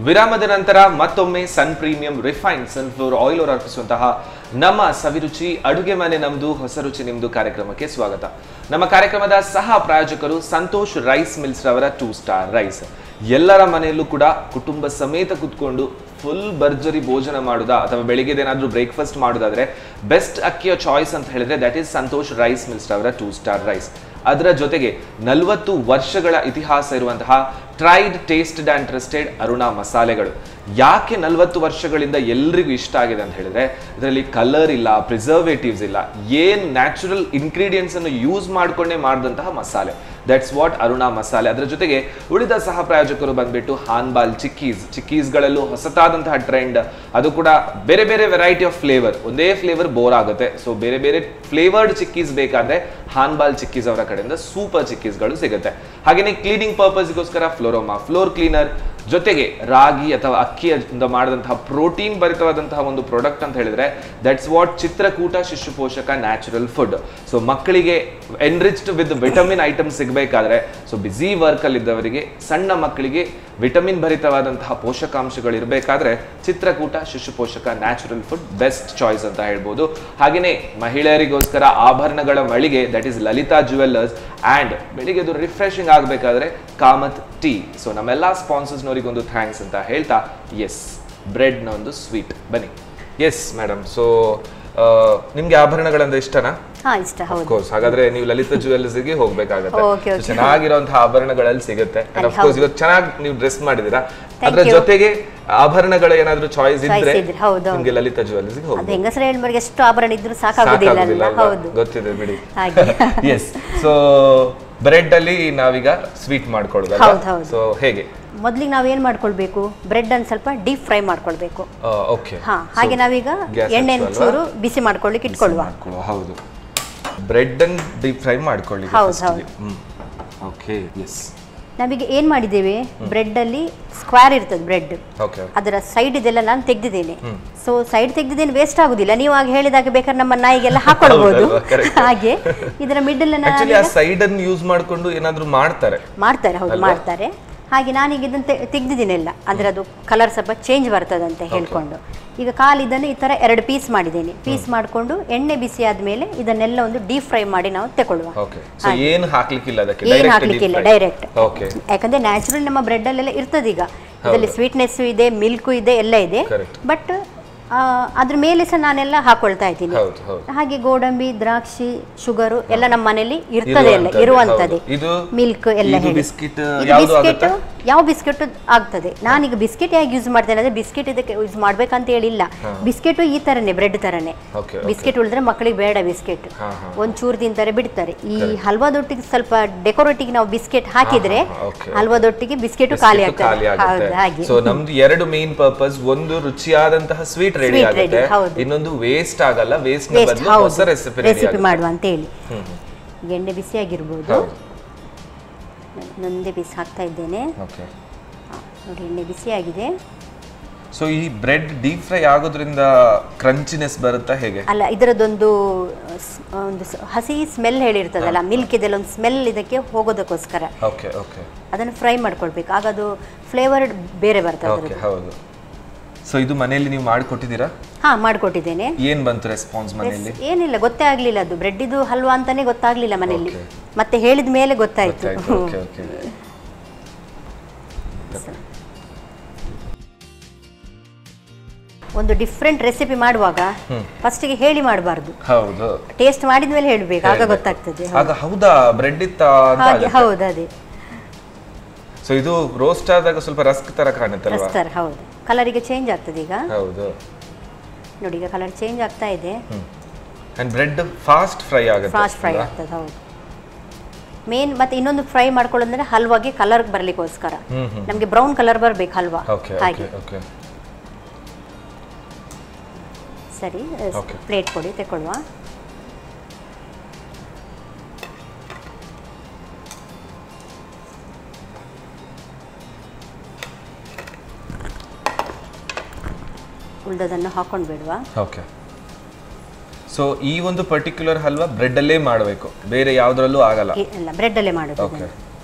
ವಿರಾಮದ ನಂತರ ಮತ್ತೊಮ್ಮೆ ಸನ್ ಪ್ರೀಮಿಯಂ ರಿಫೈನ್ಡ್ ಸನ್ಫ್ಲವರ್ ಆಯಿಲ್ ಅವರು ಅರ್ಪಿಸುವಂತಹ ನಮ್ಮ ಸವಿರುಚಿ ಅಡುಗೆ ಮನೆ ನಮ್ದು ಹೊಸ ರುಚಿ ನಿಮ್ದು ಕಾರ್ಯಕ್ರಮಕ್ಕೆ ಸ್ವಾಗತ. ನಮ್ಮ ಕಾರ್ಯಕ್ರಮದ ಸಹ ಪ್ರಾಯೋಜಕರು ಸಂತೋಷ್ ರೈಸ್ ಮಿಲ್ಸ್ ರವರ 2 ಸ್ಟಾರ್ ರೈಸ್. ಎಲ್ಲರ ಮನೆಯಲ್ಲೂ ಕೂಡ ಕುಟುಂಬ ಸಮೇತ ಕುತ್ಕೊಂಡು ಫುಲ್ ಭರ್ಜರಿ ಭೋಜನ ಮಾಡುದಾ ಅಥವಾ ಬೆಳಿಗ್ಗೆದೇನಾದ್ರೂ ಬ್ರೇಕ್ಫಾಸ್ಟ್ ಮಾಡೋದಾದ್ರೆ ಬೆಸ್ಟ್ ಅಕ್ಕಿಯ ಚಾಯ್ಸ್ ಅಂತ ಹೇಳಿದ್ರೆ that is Santosh rice mills ರವರ 2 ಸ್ಟಾರ್ ರೈಸ್. ಅದರ ಜೊತೆಗೆ 40 ವರ್ಷಗಳ ಇತಿಹಾಸ ಇರುವಂತಹ tried, tasted and trusted Aruna ಮಸಾಲೆಗಳು. ಯಾಕೆ 40 ವರ್ಷಗಳಿಂದ ಎಲ್ರಿಗೂ ಇಷ್ಟ ಆಗಿದೆ ಅಂತ ಹೇಳಿದ್ರೆ, ಇದರಲ್ಲಿ ಕಲರ್ ಇಲ್ಲ, ಪ್ರಿಸರ್ವೇಟಿವ್ಸ್ ಇಲ್ಲ, ಏನ್ ನ್ಯಾಚುರಲ್ ಇಂಗ್ರೀಡಿಯೆಂಟ್ಸ್ ಅನ್ನು ಯೂಸ್ ಮಾಡ್ಕೊಂಡೇ ಮಾಡಿದಂತಹ ಮಸಾಲೆ. ದಟ್ಸ್ ವಾಟ್ ಅರುಣಾ ಮಸಾಲೆ. ಅದರ ಜೊತೆಗೆ ಉಳಿದ ಸಹ ಪ್ರಾಯೋಜಕರು ಬಂದ್ಬಿಟ್ಟು ಹಾನ್ಬಾಲ್ ಚಿಕ್ಕೀಸ್ಗಳಲ್ಲೂ ಹೊಸತಾದಂತಹ ಟ್ರೆಂಡ್, ಅದು ಕೂಡ ಬೇರೆ ಬೇರೆ ವೆರೈಟಿ ಆಫ್ ಫ್ಲೇವರ್. ಒಂದೇ ಫ್ಲೇವರ್ ಬೋರ್ ಆಗುತ್ತೆ, ಸೊ ಬೇರೆ ಬೇರೆ ಫ್ಲೇವರ್ಡ್ ಚಿಕ್ಕೀಸ್ ಬೇಕಾದ್ರೆ ಹಾನ್ಬಾಲ್ ಚಿಕ್ಕೀಸ್ ಅವರ ಕಡೆಯಿಂದ ಸೂಪರ್ ಚಿಕ್ಕೀಸ್ಗಳು ಸಿಗುತ್ತೆ. ಹಾಗೆಯೇ ಕ್ಲೀನಿಂಗ್ ಪರ್ಪಸ್ಗೋಸ್ಕರ ಫ್ಲೋರೋಮಾ ಫ್ಲೋರ್ ಕ್ಲೀನರ್, ಜೊತೆಗೆ ರಾಗಿ ಅಥವಾ ಅಕ್ಕಿಯಿಂದ ಮಾಡಿದಂತಹ ಪ್ರೋಟೀನ್ ಭರಿತವಾದಂತಹ ಒಂದು ಪ್ರಾಡಕ್ಟ್ ಅಂತ ಹೇಳಿದ್ರೆ ದಟ್ಸ್ ವಾಟ್ ಚಿತ್ರಕೂಟ ಶಿಶು ಪೋಷಕ ನ್ಯಾಚುರಲ್ ಫುಡ್. ಸೊ ಮಕ್ಕಳಿಗೆ ಎನ್ರಿಚ್ಡ್ ವಿತ್ ವಿಟಮಿನ್ ಐಟಮ್ ಸಿಗಬೇಕಾದ್ರೆ, ಸೊ ಬಿಸಿ ವರ್ಕ್ ಅಲ್ಲಿ ಇದ್ದವರಿಗೆ, ಸಣ್ಣ ಮಕ್ಕಳಿಗೆ ವಿಟಮಿನ್ ಭರಿತವಾದಂತಹ ಪೋಷಕಾಂಶಗಳು ಇರಬೇಕಾದ್ರೆ ಚಿತ್ರಕೂಟ ಶಿಶು ಪೋಷಕ ನ್ಯಾಚುರಲ್ ಫುಡ್ ಬೆಸ್ಟ್ ಚಾಯ್ಸ್ ಅಂತ ಹೇಳ್ಬೋದು. ಹಾಗೆಯೇ ಮಹಿಳೆಯರಿಗೋಸ್ಕರ ಆಭರಣಗಳ ಮಳಿಗೆ that is Lalitha jewellers, and ಬೆಳಿಗ್ಗೆ ಅದು ರಿಫ್ರೆಶಿಂಗ್ ಆಗಬೇಕಾದ್ರೆ ಕಾಮತ್ ಟೀ. ಸೊ ನಮ್ಮೆಲ್ಲ ಸ್ಪಾನ್ಸರ್ಸ್ನವರಿಗೊಂದು ಥ್ಯಾಂಕ್ಸ್ ಅಂತ ಹೇಳ್ತಾ, ಎಸ್ ಬ್ರೆಡ್ನ ಒಂದು ಸ್ವೀಟ್ ಬನ್ನಿ. ಎಸ್ ಮೇಡಮ್, ಸೊ ನಿಮ್ಗೆ ಆಭರಣಗಳಂದ್ರೆ ಇಷ್ಟನಾ? ಇಷ್ಟ. ಹೌದು. ಕೋರ್ಸ್, ಹಾಗಾದ್ರೆ ನೀವು ಲಲಿತಾ ಜುವೆಲ್ಲರ್ಸ್ಗೆ ಹೋಗ್ಬೇಕಾಗತ್ತೆ. ಚೆನ್ನಾಗಿರುವಂತಹ ಆಭರಣಗಳಲ್ಲಿ ಸಿಗುತ್ತೆ. ಇವತ್ತು ಚೆನ್ನಾಗಿ ನೀವು ಡ್ರೆಸ್ ಮಾಡಿದೀರಾ. ಅದ್ರ ಜೊತೆಗೆ ಆಭರಣಗಳ ಏನಾದ್ರೂ ಚಾಯ್ಸ್ ಇದ್ರೆ ನಿಮ್ಗೆ ಲಲಿತಾ ಜುವೆಲ್ಲರ್ಸ್ಗೆ ಹೋಗಿ. ಹೆಂಗಸರ ಹೆಣ್ಮರಿಗೆ ಎಷ್ಟು ಆಭರಣ ಇದ್ರೂ ಸಾಕಾಗುದಿಲ್ಲ. ಗೊತ್ತಿದೆ ಬಿಡಿ. ಎಸ್, ಸೊ ಬ್ರೆಡ್ ಅಲ್ಲಿ ನಾವೀಗ ಸ್ವೀಟ್ ಮಾಡ್ಕೊಳ್ಳೋದಲ್ಲ. ಸೊ ಹೇಗೆ? ಮೊದಲಿಗೆ ನಾವೇನ್ ಮಾಡ್ಕೊಳ್ಬೇಕು, ಬ್ರೆಡ್ ಅನ್ನು ಸ್ವಲ್ಪ ಡೀಪ್ ಫ್ರೈ ಮಾಡ್ಕೊಳ್ಬೇಕು. ಓಕೆ. ಹಾಗೆ ನಾವೀಗ ಎಣ್ಣೆ ಚೂರು ಬಿಸಿ ಮಾಡ್ಕೊಳ್ಳಿಕ್ಕೆ ಇಟ್ಕೊಳ್ಳುವ. ಹೌದು, ಬ್ರೆಡ್ ಅನ್ನು ಡೀಪ್ ಫ್ರೈ ಮಾಡ್ಕೊಳ್ಳಿ. ಓಕೆ. ಎಸ್, ನಾವೀಗ ಏನ್ ಮಾಡಿದ್ದೇವೆ, ಬ್ರೆಡ್ ಅಲ್ಲಿ ಸ್ಕ್ವೇರ್ ಇರ್ತದೆ ಬ್ರೆಡ್, ಅದರ ಸೈಡ್ ಇದೆಲ್ಲ ನಾನು ತೆಗ್ದಿದ್ದೇನೆ. ಸೊ ಸೈಡ್ ತೆಗ್ದಿದ್ದೇನೆ, ವೇಸ್ಟ್ ಆಗುದಿಲ್ಲ. ನೀವು ಆಗ ಹೇಳಿದಾಗ ಬೇಕಾದ್ರೆ ನಮ್ಮ ನಾಯಿಗೆಲ್ಲ ಹಾಕೊಳ್ಬಹುದು. ಹಾಗೆ ಇದರ ಮಿಡಲ್ ಸೈಡ್ ಅನ್ನು ಯೂಸ್ ಮಾಡ್ಕೊಂಡು ಏನಾದ್ರೂ ಮಾಡ್ತಾರೆ. ಹೌದು, ಮಾಡ್ತಾರೆ. ಹಾಗೆ ನಾನೀಗ ಇದನ್ನು ತೆಗ್ದಿದ್ದೀನೆಲ್ಲ, ಅಂದ್ರೆ ಅದು ಕಲರ್ ಸ್ವಲ್ಪ ಚೇಂಜ್ ಬರ್ತದೆ ಅಂತ ಹೇಳ್ಕೊಂಡು ಈಗ ಇದನ್ನು ಈ ತರ 2 ಪೀಸ್ ಮಾಡಿದ್ದೇನೆ. ಪೀಸ್ ಮಾಡ್ಕೊಂಡು ಎಣ್ಣೆ ಬಿಸಿ ಆದ್ಮೇಲೆ ಇದನ್ನೆಲ್ಲ ಒಂದು ಡೀಪ್ ಫ್ರೈ ಮಾಡಿ ನಾವು ತಗೊಳ್ಳುವ. ಏನು ಹಾಕ್ಲಿಕ್ಕಿಲ್ಲ, ಡೈರೆಕ್ಟ್. ಯಾಕಂದ್ರೆ ನ್ಯಾಚುರಲ್ ನಮ್ಮ ಬ್ರೆಡ್ ಅಲ್ಲೆಲ್ಲ ಇರ್ತದೆ. ಈಗ ಇದರಲ್ಲಿ ಸ್ವೀಟ್ನೆಸ್ ಇದೆ, ಮಿಲ್ಕ್ ಇದೆ, ಎಲ್ಲ ಇದೆ. ಬಟ್ ಅದ್ರ ಮೇಲೆ ಸಹ ನಾನೆಲ್ಲ ಹಾಕೊಳ್ತಾ ಇದ್ದೀನಿ. ಹಾಗೆ ಗೋಡಂಬಿ, ದ್ರಾಕ್ಷಿ, ಶುಗರು ಎಲ್ಲ ನಮ್ಮ ಮನೆಯಲ್ಲಿ ಇರ್ತದೆ, ಎಲ್ಲ ಇರುವಂತದೆ. ಮಿಲ್ಕ್ ಎಲ್ಲ ಬಿಸ್ಕೆಟ್, ಯಾವ ಬಿಸ್ಕೆಟ್ ಆಗ್ತದೆ. ನಾನೀಗ ಬಿಸ್ಕೆಟ್ ಯಾಕೆ ಯೂಸ್ ಮಾಡ್ತೇನೆ ಅಂದ್ರೆ, ಬಿಸ್ಕೆಟ್ ಇದಕ್ಕೆ ಯೂಸ್ ಮಾಡ್ಬೇಕಂತ ಹೇಳಿಲ್ಲ. ಬಿಸ್ಕೆಟ್ ಈ ತರನೇ, ಬ್ರೆಡ್ ತರನೇ. ಬಿಸ್ಕೆಟ್ ಉಳಿದ್ರೆ ಮಕ್ಕಳಿಗೆ ಬೇಡ ಬಿಸ್ಕೆಟ್, ಒಂಚೂರು ತಿಂತಾರೆ, ಬಿಡ್ತಾರೆ. ಈ ಹಲ್ವಾದೊಟ್ಟಿಗೆ ಸ್ವಲ್ಪ ಡೆಕೋರೇಟಿಗೆ ನಾವು ಬಿಸ್ಕೆಟ್ ಹಾಕಿದ್ರೆ ಹಲ್ವಾದೊಟ್ಟಿಗೆ ಬಿಸ್ಕೆಟ್ ಖಾಲಿ ಆಗ್ತದೆ. ಹಾಗೆ ನಮ್ದು 2 ಮೇನ್ ಪರ್ಪಸ್, ಒಂದು ರುಚಿಯಾದಂತಹ ಸ್ವೀಟ್ ರೆಡಿ ಆಗುತ್ತೆ, ಇನ್ನೊಂದು ವೇಸ್ಟ್ ಆಗಲ್ಲ. ವೇಸ್ಟ್ ನ ಬದಲು ಹೊಸ ರೆಸಿಪಿ ಮಾಡುವ ಅಂತ ಹೇಳಿ. ಎಣ್ಣೆ ಬಿಸಿ ಆಗಿರಬಹುದು. ಒಂದೇ ಪೀಸ್ ಹಾಕ್ತಾ ಇದ್ದೇನೆ. ನೋಡಿ, ಎಣ್ಣೆ ಬಿಸಿ ಆಗಿದೆ. ಸೊ ಈ ಬ್ರೆಡ್ ಡೀಪ್ ಫ್ರೈ ಆಗೋದ್ರಿಂದ ಕ್ರಂಚಿನೆಸ್ ಬರುತ್ತಾ ಹೇಗೆ? ಅಲ್ಲ, ಇದರದೊಂದು ಒಂದು ಹಸಿ ಸ್ಮೆಲ್ ಹೇಳಿರ್ತದಲ್ಲ, ಮಿಲ್ಕ್ ಇದೆಲ್ಲ ಒಂದು ಸ್ಮೆಲ್ ಇದಕ್ಕೆ ಹೋಗೋದಕ್ಕೋಸ್ಕರ ಅದನ್ನು ಫ್ರೈ ಮಾಡ್ಕೊಳ್ಬೇಕು. ಆಗ ಅದು ಫ್ಲೇವರ್ ಬೇರೆ ಬರ್ತದೆ. ಹೌದು. ಸೊ ಇದು ಮನೆಯಲ್ಲಿ ನೀವು ಮಾಡಿಕೊಟ್ಟಿದ್ದೀರಾ? ಮಾಡಿಕೊಟ್ಟಿದ್ದೇನೆ. ಏನ್ ಬಂತು ರೆಸ್ಪಾನ್ಸ್ ಮನೆಯಲ್ಲಿ? ಏನಿಲ್ಲ, ಗೊತ್ತೇ ಆಗ್ಲಿಲ್ಲ. ಅದು ಬ್ರೆಡ್ ಇದು ಹಲ್ವಾ ಅಂತಾನೆ ಗೊತ್ತಾಗ್ಲಿಲ್ಲ ಮನೆಯಲ್ಲಿ. ಮತ್ತೆ ಹೇಳಿದ ಮೇಲೆ ಗೊತ್ತಾಯ್ತು. ಒಂದು ಡಿಫ್ರೆಂಟ್ ರೆಸಿಪಿ ಮಾಡುವಾಗ ಫಸ್ಟಿಗೆ ಹೇಳಿ ಮಾಡಬಾರ್ದು. ಹೌದು, ಟೇಸ್ಟ್ ಮಾಡಿದ ಮೇಲೆ ಹೇಳಬೇಕು, ಆಗ ಗೊತ್ತಾಗ್ತದೆ. ಹೌದಾ, ಬ್ರೆಡ್ ಇತ್ತಾ ಅಂತ. ಹೌದು, ಅದೇ. ಸೊ ಇದು ರೋಸ್ಟ್ ಆದಾಗ ಸ್ವಲ್ಪ ರಸ್ಕ್ ತರ ಕಾಣುತ್ತಲ್ವಾ? ಹೌದು, ಕಲರಿಗೆ ಚೇಂಜ್ ಆಗ್ತದೆ ಈಗ. ಹೌದು, ನೋಡಿ ಈಗ ಕಲರ್ ಚೇಂಜ್ ಆಗ್ತಾ ಇದೆ. ಅಂಡ್ ಬ್ರೆಡ್ ಫಾಸ್ಟ್ ಫ್ರೈ ಆಗುತ್ತೆ. ಫಾಸ್ಟ್ ಫ್ರೈ ಆಗ್ತದೆ, ಹೌದು. ಮೇನ್ ಮತ್ತೆ ಇನ್ನೊಂದು ಫ್ರೈ ಮಾಡ್ಕೊಳ್ಳೋದಂದ್ರೆ ಹಲ್ವಾಗೆ ಕಲರ್ ಬರ್ಲಿಕ್ಕೋಸ್ಕರ ನಮಗೆ ಬ್ರೌನ್ ಕಲರ್ ಬರಬೇಕು ಹಲ್ವಾ. ಹಾಗೆ ಸರಿ, ಪ್ಲೇಟ್ ಕೊಡಿ, ತಗೊಳ್ಳುವ. ಉಳಿದದನ್ನು ಹಾಕೊಂಡು ಬಿಡುವ. ಓಕೆ. ಸೊ ಈ ಒಂದು ಪರ್ಟಿಕ್ಯುಲರ್ ಹಲ್ವಾ ಬ್ರೆಡ್ ಅಲ್ಲೇ ಮಾಡಬೇಕು, ಬೇರೆ ಯಾವುದರಲ್ಲೂ ಆಗಲ್ಲ? ಇಲ್ಲ, ಬ್ರೆಡ್ ಅಲ್ಲೇ ಮಾಡೋದು. ಓಕೆ.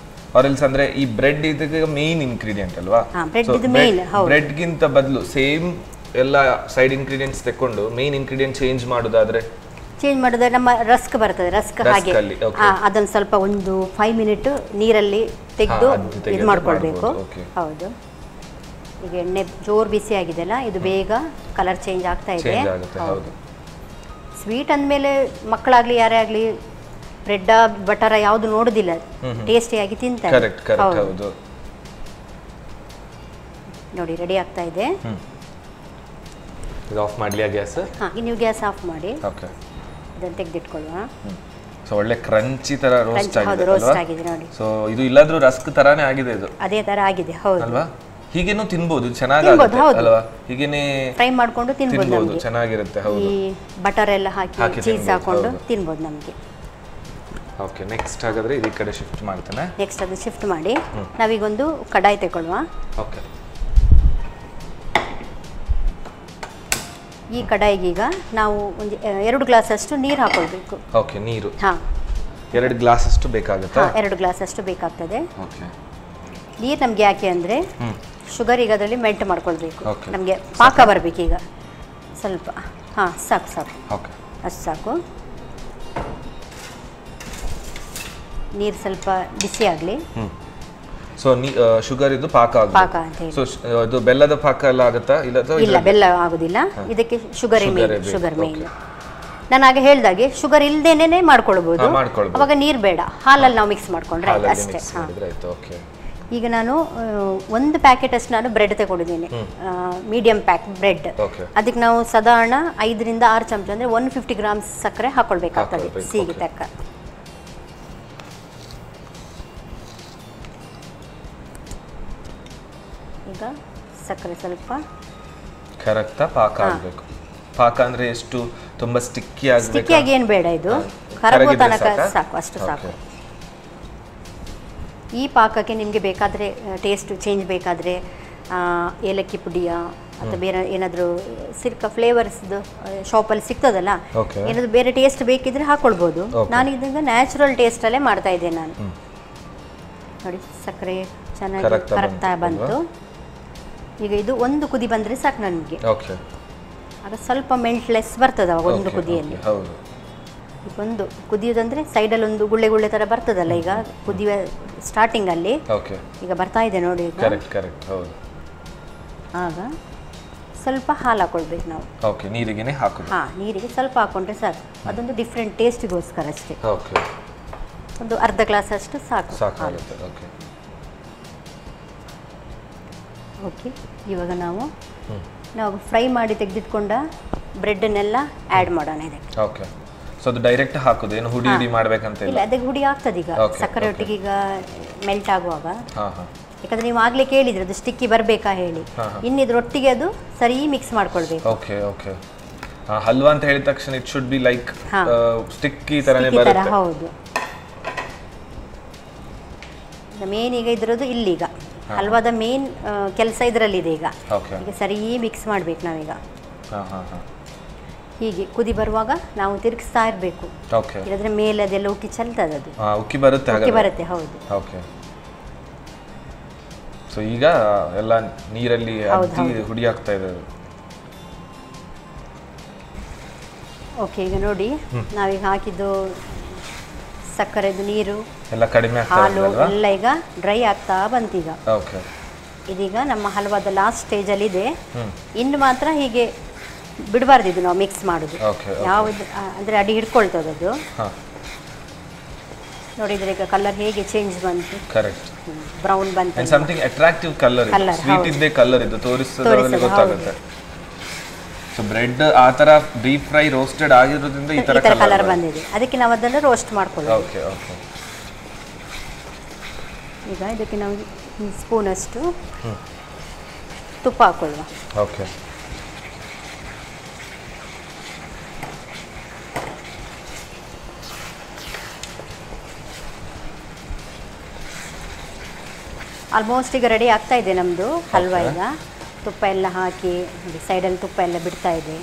ಆರ್ ಎಲ್ಸ್ ಅಂದ್ರೆ ಈ ಬ್ರೆಡ್ ಇದಕ್ಕೆ ಮೇನ್ ಇಂಗ್ರೀಡಿಯೆಂಟ್ ಅಲ್ವಾ? ಬ್ರೆಡ್ ಇದು ಮೇನ್. ಹೌದು, ಬ್ರೆಡ್ ಗಿಂತ ಬದಲು ಸೇಮ್ ಎಲ್ಲ ಸೈಡ್ ಇಂಗ್ರೀಡಿಯೆಂಟ್ಸ್ ತಕೊಂಡು ಮೇನ್ ಇಂಗ್ರೀಡಿಯೆಂಟ್ ಚೇಂಜ್ ಮಾಡೋದಾದ್ರೆ ನಮ್ಮ ರಸ್ಕ್ ಬರ್ತದೆ. ರಸ್ಕ್ ಹಾಗೆ ಅದನ್ನ ಸ್ವಲ್ಪ ಒಂದು 5 ಮಿನಿಟ್ ನೀರಲ್ಲಿ ತೆಗೆದು ಇದು ಮಾಡ್ಕೊಳ್ಬೇಕು. ಹೌದು. ಈಗ ಎಣ್ಣೆ ಜೋರು ಬಿಸಿ ಆಗಿದೆಲ್ಲ, ಇದು ಬೇಗ ಕಲರ್ ಚೇಂಜ್ ಆಗ್ತಾ ಇದೆ. ಸ್ವೀಟ್ ಅಂದಮೇಲೆ ಮಕ್ಕಳಾಗಲಿ ಯಾರೇ ಆಗಲಿ ಬ್ರೆಡ್ ಬಟರ ಯಾವುದು ನೋಡುದಿಲ್ಲ, ಟೇಸ್ಟಿಯಾಗಿ ತಿಂತಾರೆ. ಕರೆಕ್ಟ್ ಕರೆಕ್ಟ್ ಹೌದು. ನೋಡಿ ರೆಡಿ ಆಗ್ತಾ ಇದೆ. ಇದು ಆಫ್ ಮಾಡ್ಲಿಯಾ ಗ್ಯಾಸ್? ಹಾ, ನೀವು ಗ್ಯಾಸ್ ಆಫ್ ಮಾಡಿ. ಓಕೆ, ಇದನ್ನು ತೆಗೆದಿಟ್ಕೊಳ್ಳುವ. ಸೊ ಒಳ್ಳೆ ಕ್ರಂಚಿ ತರ ರೋಸ್ಟ್ ಆಗಿದೆ. ರೋಸ್ಟ್ ಆಗಿದೆ ನೋಡಿ. ಸೊ ಇದು ಇಲ್ಲಾದ್ರೂ ರಸ್ಕ್ ತರಾನೇ ಆಗಿದೆ ಇದು. ಅದೇ ತರ ಆಗಿದೆ. ಹೌದು ಅಲ್ವಾ? ಹೀಗೇನು ತಿನ್ಬೋದು, ಚೆನ್ನಾಗಿರುತ್ತೆ ಅಲ್ವಾ? ಹೀಗೇನೆ ಫ್ರೈ ಮಾಡ್ಕೊಂಡು ತಿನ್ಬೋದು ನಮಗೆ, ಚೆನ್ನಾಗಿರುತ್ತೆ. ಹೌದು, ಈ ಬಟರ್ ಎಲ್ಲ ಹಾಕಿ ಚೀಸ್ ಹಾಕೊಂಡು ತಿನ್ಬೋದು ನಮಗೆ. ಓಕೆ, ನೆಕ್ಸ್ಟ್ ಹಾಗಾದ್ರೆ ಈ ಕಡೆ ಶಿಫ್ಟ್ ಮಾಡ್ತೇನೆ. ನೆಕ್ಸ್ಟ್ ಅದು ಶಿಫ್ಟ್ ಮಾಡಿ ನಾವೀಗೊಂದು ಕಡಾಯಿ ತಗೊಳ್ಳುವ. ಓಕೆ, ಈ ಕಡಾಯಿಗೆ ಈಗ ನಾವು ಒಂದು 2 ಗ್ಲಾಸ್ ಅಷ್ಟು ನೀರು ಹಾಕೊಳ್ಬೇಕು. ಓಕೆ, ನೀರು. ಹಾ, 2 ಗ್ಲಾಸ್ ಅಷ್ಟು ಬೇಕಾಗುತ್ತಾ? 2 ಗ್ಲಾಸ್ ಅಷ್ಟು ಬೇಕಾಗ್ತದೆ. ಓಕೆ, ನೀರು ನಮ್ಗೆ ಯಾಕೆ ಅಂದ್ರೆ ಶುಗರ್ ಈಗ ಅದರಲ್ಲಿ ಮೆಲ್ಟ್ ಮಾಡ್ಕೊಳ್ಬೇಕು. Okay. ನಮಗೆ ಪಾಕ ಬರಬೇಕು ಈಗ ಸ್ವಲ್ಪ. ಹಾ, ಸಾಕು ಸಾಕು, ಓಕೆ, ಅಷ್ಟು ಸಾಕು. ನೀರು ಸ್ವಲ್ಪ ಬಿಸಿ ಆಗಲಿ. ಸೊ ಶುಗರ್ ಇದು ಪಾಕ ಪಾಕ ಅಂತ ಹೇಳಿ. ಸೊ ಅದು ಬೆಲ್ಲದ ಪಾಕ ಎಲ್ಲ ಆಗುತ್ತಾ? ಇಲ್ಲ, ಬೆಲ್ಲ ಆಗುದಿಲ್ಲ, ಇದಕ್ಕೆ ಶುಗರ್ ಮೇನ್. ನಾನು ಆಗ ಹೇಳ್ದಾಗೆ ಶುಗರ್ ಇಲ್ದೇನೆ ಮಾಡ್ಕೊಳ್ಬಹುದು. ಅವಾಗ ನೀರು ಬೇಡ, ಹಾಲಲ್ಲಿ ನಾವು ಮಿಕ್ಸ್ ಮಾಡ್ಕೊಂಡ್ರೆ ಅಷ್ಟೇ. ಈಗ ನಾನು 1 ಪ್ಯಾಕೆಟ್ ಅಷ್ಟು ನಾನು ಬ್ರೆಡ್ ತಗೊಂಡಿದ್ದೇನೆ, ಮೀಡಿಯಂ ಪ್ಯಾಕ್ ಬ್ರೆಡ್. ಅದಕ್ಕೆ ನಾವು ಸಾಧಾರಣ 5 ರಿಂದ 6 ಚಮಚ ಅಂದ್ರೆ 150 ಗ್ರಾಮ್ಸ್ ಸಕ್ಕರೆ ಹಾಕೊಳ್ಬೇಕಾಗ್ತದೆ ಸಿಹಿಗೆ ತಕ್ಕ. ಈಗ ಸಕ್ಕರೆ ಸ್ವಲ್ಪ ಕರೆಕ್ಟ್ ಪಾಕ ಆಗಬೇಕು. ಪಾಕ ಅಂದ್ರೆ ಎಷ್ಟು ತುಂಬಾ ಸ್ಟಿಕ್ಕಿ ಆಗಬೇಕು? ಸ್ಟಿಕ್ಕಿ ಆಗಿ ಏನು ಬೇಡ, ಇದು ಕರಗುವ ತನಕ ಸಾಕು, ಅಷ್ಟು ಸಾಕು. ಈ ಪಾಕಕ್ಕೆ ನಿಮಗೆ ಬೇಕಾದರೆ ಟೇಸ್ಟ್ ಚೇಂಜ್ ಬೇಕಾದರೆ ಏಲಕ್ಕಿ ಪುಡಿಯ ಅಥವಾ ಬೇರೆ ಏನಾದರೂ ಫ್ಲೇವರ್ಸ್ದು ಶಾಪಲ್ಲಿ ಸಿಗ್ತದಲ್ಲ, ಏನಾದರೂ ಬೇರೆ ಟೇಸ್ಟ್ ಬೇಕಿದ್ರೆ ಹಾಕ್ಕೊಳ್ಬೋದು. ನಾನು ಇದೀಗ ನ್ಯಾಚುರಲ್ ಟೇಸ್ಟಲ್ಲೇ ಮಾಡ್ತಾ ಇದ್ದೇನೆ ನಾನು. ನೋಡಿ ಸಕ್ಕರೆ ಚೆನ್ನಾಗಿ ಕರಗ್ತಾ ಬಂತು. ಈಗ ಇದು 1 ಕುದಿ ಬಂದರೆ ಸಾಕು ನನಗೆ. ಆಗ ಸ್ವಲ್ಪ ಮೆಲ್ಟ್ಲೆಸ್ ಬರ್ತದೆ ಅವಾಗ 1 ಕುದಿಯಲ್ಲಿ. ಈಗ 1 ಕುದಿಯೋದಂದ್ರೆ ಸೈಡಲ್ಲಿ ಒಂದು ಗುಳ್ಳೆ ಗುಳ್ಳೆ ಥರ ಬರ್ತದಲ್ಲ, ಈಗ ಕುದಿಯುವ ಸ್ಟಾರ್ಟಿಂಗಲ್ಲಿ ಈಗ ಬರ್ತಾ ಇದೆ ನೋಡಿ. ಆಗ ಸ್ವಲ್ಪ ಹಾಲು ಹಾಕೊಳ್ಬೇಕು ನಾವು. ನೀರಿಗೆ ಹಾಕೋದು? ಹಾಂ, ನೀರಿಗೆ ಸ್ವಲ್ಪ ಹಾಕೊಂಡ್ರೆ ಸಾಕು. ಅದೊಂದು ಡಿಫ್ರೆಂಟ್ ಟೇಸ್ಟಿಗೋಸ್ಕರ ಅಷ್ಟೇ. ಒಂದು ಅರ್ಧ ಗ್ಲಾಸ್ ಅಷ್ಟು ಸಾಕು. ಓಕೆ, ಇವಾಗ ನಾವು ಫ್ರೈ ಮಾಡಿ ತೆಗೆದಿಟ್ಕೊಂಡ ಬ್ರೆಡ್ನೆಲ್ಲ ಆ್ಯಡ್ ಮಾಡೋಣ ಇದಕ್ಕೆ. ಓಕೆ, ಸೊ ಅದು ಡೈರೆಕ್ಟ್ ಹಾಕೋದು, ಏನು ಹುಡಿ ಹುಡಿ ಮಾಡಬೇಕಂತ ಇಲ್ಲ? ಅದಕ್ಕೆ ಹುಡಿ ಆಗ್ತದೆ ಈಗ ಸಕ್ಕರೆ ಒಟ್ಟಿಗೆ ಈಗ ಮೆಲ್ಟ್ ಆಗುವಾಗ. ಯಾಕಂದ್ರೆ ನೀವು ಆಗ್ಲೇ ಕೇಳಿದ್ರೆ ಅದು ಸ್ಟಿಕ್ಕಿ ಬರಬೇಕಾ ಹೇಳಿ, ಇನ್ನಿದ್ರೊಟ್ಟಿಗೆ ಅದು ಸರಿ ಮಿಕ್ಸ್ ಮಾಡ್ಕೊಳ್ಬೇಕು. ಓಕೆ ಓಕೆ, ಹಲ್ವಾ ಅಂತ ಹೇಳಿದ ತಕ್ಷಣ it should be like sticky ತರನೇ ಬರುತ್ತೆ. ಹೌದು, ಮೇನ್ ಈಗ ಇದ್ರದ್ದು ಇಲ್ಲೀಗ ಹಲ್ವಾದ ಮೇನ್ ಕೆಲಸ ಇದರಲ್ಲಿದೆ. ಈಗ ಈಗ ಸರಿ ಮಿಕ್ಸ್ ಮಾಡ್ಬೇಕು ನಾವೀಗ. ಹೀಗೆ ಕುದಿ ಬರುವಾಗ ನಾವು ತಿರುಗಿಸ್ತಾ ಇರಬೇಕು, ಇಲ್ಲದ್ರೆ ಮೇಲೆ ಅದೆಲ್ಲ ಉಕ್ಕಿ ಚೆಲ್ತದೆ, ಅದು ಉಕ್ಕಿ ಬರುತ್ತೆ. ಹೌದು. ಸೊ ಈಗ ಎಲ್ಲ ನೀರಲ್ಲಿ ಹುಡಿ ಆಗ್ತಾ ಇದೆ. ಓಕೆ, ಈಗ ನೋಡಿ ನಾವೀಗ ಹಾಕಿದ್ದು ಸಕ್ಕರೆದು ನೀರು ಎಲ್ಲ ಕಡಿಮೆ ಹಾಲು ಎಲ್ಲ ಈಗ ಡ್ರೈ ಆಗ್ತಾ ಬಂತೀಗ. ಇದೀಗ ನಮ್ಮ ಹಲ್ವಾದ ಲಾಸ್ಟ್ ಸ್ಟೇಜಲ್ಲಿ ಇದೆ. ಇನ್ನು ಮಾತ್ರ ಹೀಗೆ ಬಿಡಬಾರ್ದು, ಇದು ನಾವು ಮಿಕ್ಸ್ ಮಾಡೋದು ಯಾವುದು ಅಂದರೆ ಅಡಿ ಹಿಡ್ಕೊಳ್ತದೆ ಅದು. ನೋಡಿದ್ರೆ ಈಗ ಕಲರ್ ಹೇಗೆ ಚೇಂಜ್ ಬಂತು, ಬ್ರೌನ್ ಬಂತು. ಸಮಥಿಂಗ್ ಅಟ್ರಾಕ್ಟಿವ್ ಕಲರ್, ಸ್ವೀಟ್ ಇದೆ ಕಲರ್, ಇದು ತೋರಿಸೋದ್ರಲ್ಲಿ ಗೊತ್ತಾಗುತ್ತೆ. ಸೊ ಬ್ರೆಡ್ ಆ ತರ ಡೀಪ್ ಫ್ರೈ ರೋಸ್ಟೆಡ್ ಆಗಿರೋದ್ರಿಂದ ಈ ತರ ಕಲರ್ ಬಂದಿದೆ, ಅದಕ್ಕೆ ನಾವು ಅದನ್ನು ರೋಸ್ಟ್ ಮಾಡ್ಕೊಳ್ಳೋದು. ಓಕೆ ಓಕೆ, ಈಗ ಇದಕ್ಕೆ ನಾವು ಸ್ಪೂನ್ ಅಷ್ಟು ತುಪ್ಪ ಹಾಕೊಳ್ಳುವ. ಓಕೆ, ಆಲ್ಮೋಸ್ಟ್ ಈಗ ರೆಡಿ ಆಗ್ತಾ ಇದೆ ನಮ್ಮದು ಹಲ್ವಾ. ಈಗ ತುಪ್ಪ ಎಲ್ಲ ಹಾಕಿ ಸೈಡಲ್ಲಿ ತುಪ್ಪ ಎಲ್ಲ ಬಿಡ್ತಾ ಇದೆ,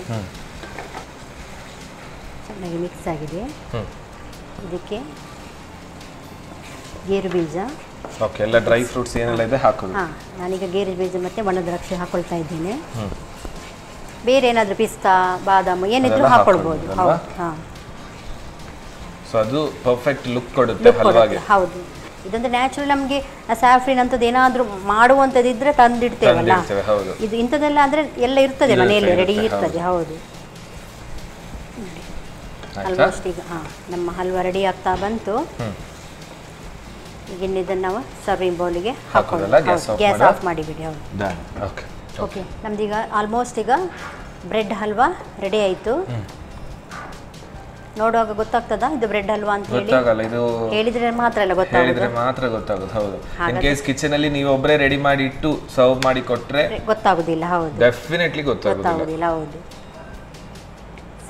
ಚೆನ್ನಾಗಿ ಮಿಕ್ಸ್ ಆಗಿದೆ. ಇದಕ್ಕೆ ಗೇರು ಬೀಜ, ಎಲ್ಲ ಡ್ರೈ ಫ್ರೂಟ್ಸ್ ಏನೆಲ್ಲ ಇದೆ ಹಾಕೋದು. ಹಾಂ, ನಾನೀಗ ಗೇರು ಬೀಜ ಮತ್ತು ಒಣ ದ್ರಾಕ್ಷಿ ಹಾಕೊಳ್ತಾ ಇದ್ದೇನೆ. ಬೇರೆ ಏನಾದರೂ ಪಿಸ್ತಾ ಬಾದಾಮಿ ಏನಿದ್ರು ಹಾಕೊಳ್ಬೋದು. ಹೌದು, ಹಾಂ. ಸೊ ಅದು ಪರ್ಫೆಕ್ಟ್ ಲುಕ್ ಕೊಡುತ್ತೆ ಹಲ್ವಾಗೆ. ಹೌದು, ಇದೊಂದು ನ್ಯಾಚುರಲ್. ನಮಗೆ ಸ್ಯಾಫ್ರಿನ್ ಅಂತದ್ದು ಏನಾದರೂ ಮಾಡುವಂಥದ್ದಿದ್ರೆ ತಂದಿಡ್ತೇವಲ್ಲ, ಇದು ಇಂಥದ್ದೆಲ್ಲ ಅಂದರೆ ಎಲ್ಲ ಇರ್ತದೆ ಮನೆಯಲ್ಲಿ ರೆಡಿ ಇರ್ತದೆ. ಹೌದು, ಆಲ್ಮೋಸ್ಟ್ ಈಗ ನಮ್ಮ ಹಲ್ವಾ ರೆಡಿ ಆಗ್ತಾ ಬಂತು. ಈಗ ಇದನ್ನು ನಾವು ಸರ್ವಿಂಗ್ ಬೌಲಿಗೆ ಹಾಕೊಳ್ಳೋಣ. ಗ್ಯಾಸ್ ಆಫ್ ಮಾಡಿಬಿಡಿ. ಹೌದು. ಓಕೆ, ನಮ್ದೀಗ ಆಲ್ಮೋಸ್ಟ್ ಈಗ ಬ್ರೆಡ್ ಹಲ್ವಾ ರೆಡಿ ಆಯಿತು. ನೋಡುವಾಗ ಗೊತ್ತಾಗ್ತದ ಇದು ಬ್ರೆಡ್ ಹಲ್ವಾ ಅಂತ ಹೇಳಿ? ಗೊತ್ತಾಗಲ್ಲ, ಇದು ಹೇಳಿದ್ರೆ ಮಾತ್ರ ಅಲ್ಲ ಗೊತ್ತಾಗೋದು. ಹೌದು, ಇನ್ ಕೇಸ್ ಕಿಚನ್ ಅಲ್ಲಿ ನೀವು ಒಬ್ಬರೇ ರೆಡಿ ಮಾಡಿ ಇಟ್ಟು ಸರ್ವ್ ಮಾಡಿ ಕೊಟ್ರೆ ಗೊತ್ತಾಗೋದಿಲ್ಲ. ಹೌದು, ಡೆಫಿನೆಟ್ಲಿ ಗೊತ್ತಾಗೋದಿಲ್ಲ. ಹೌದು.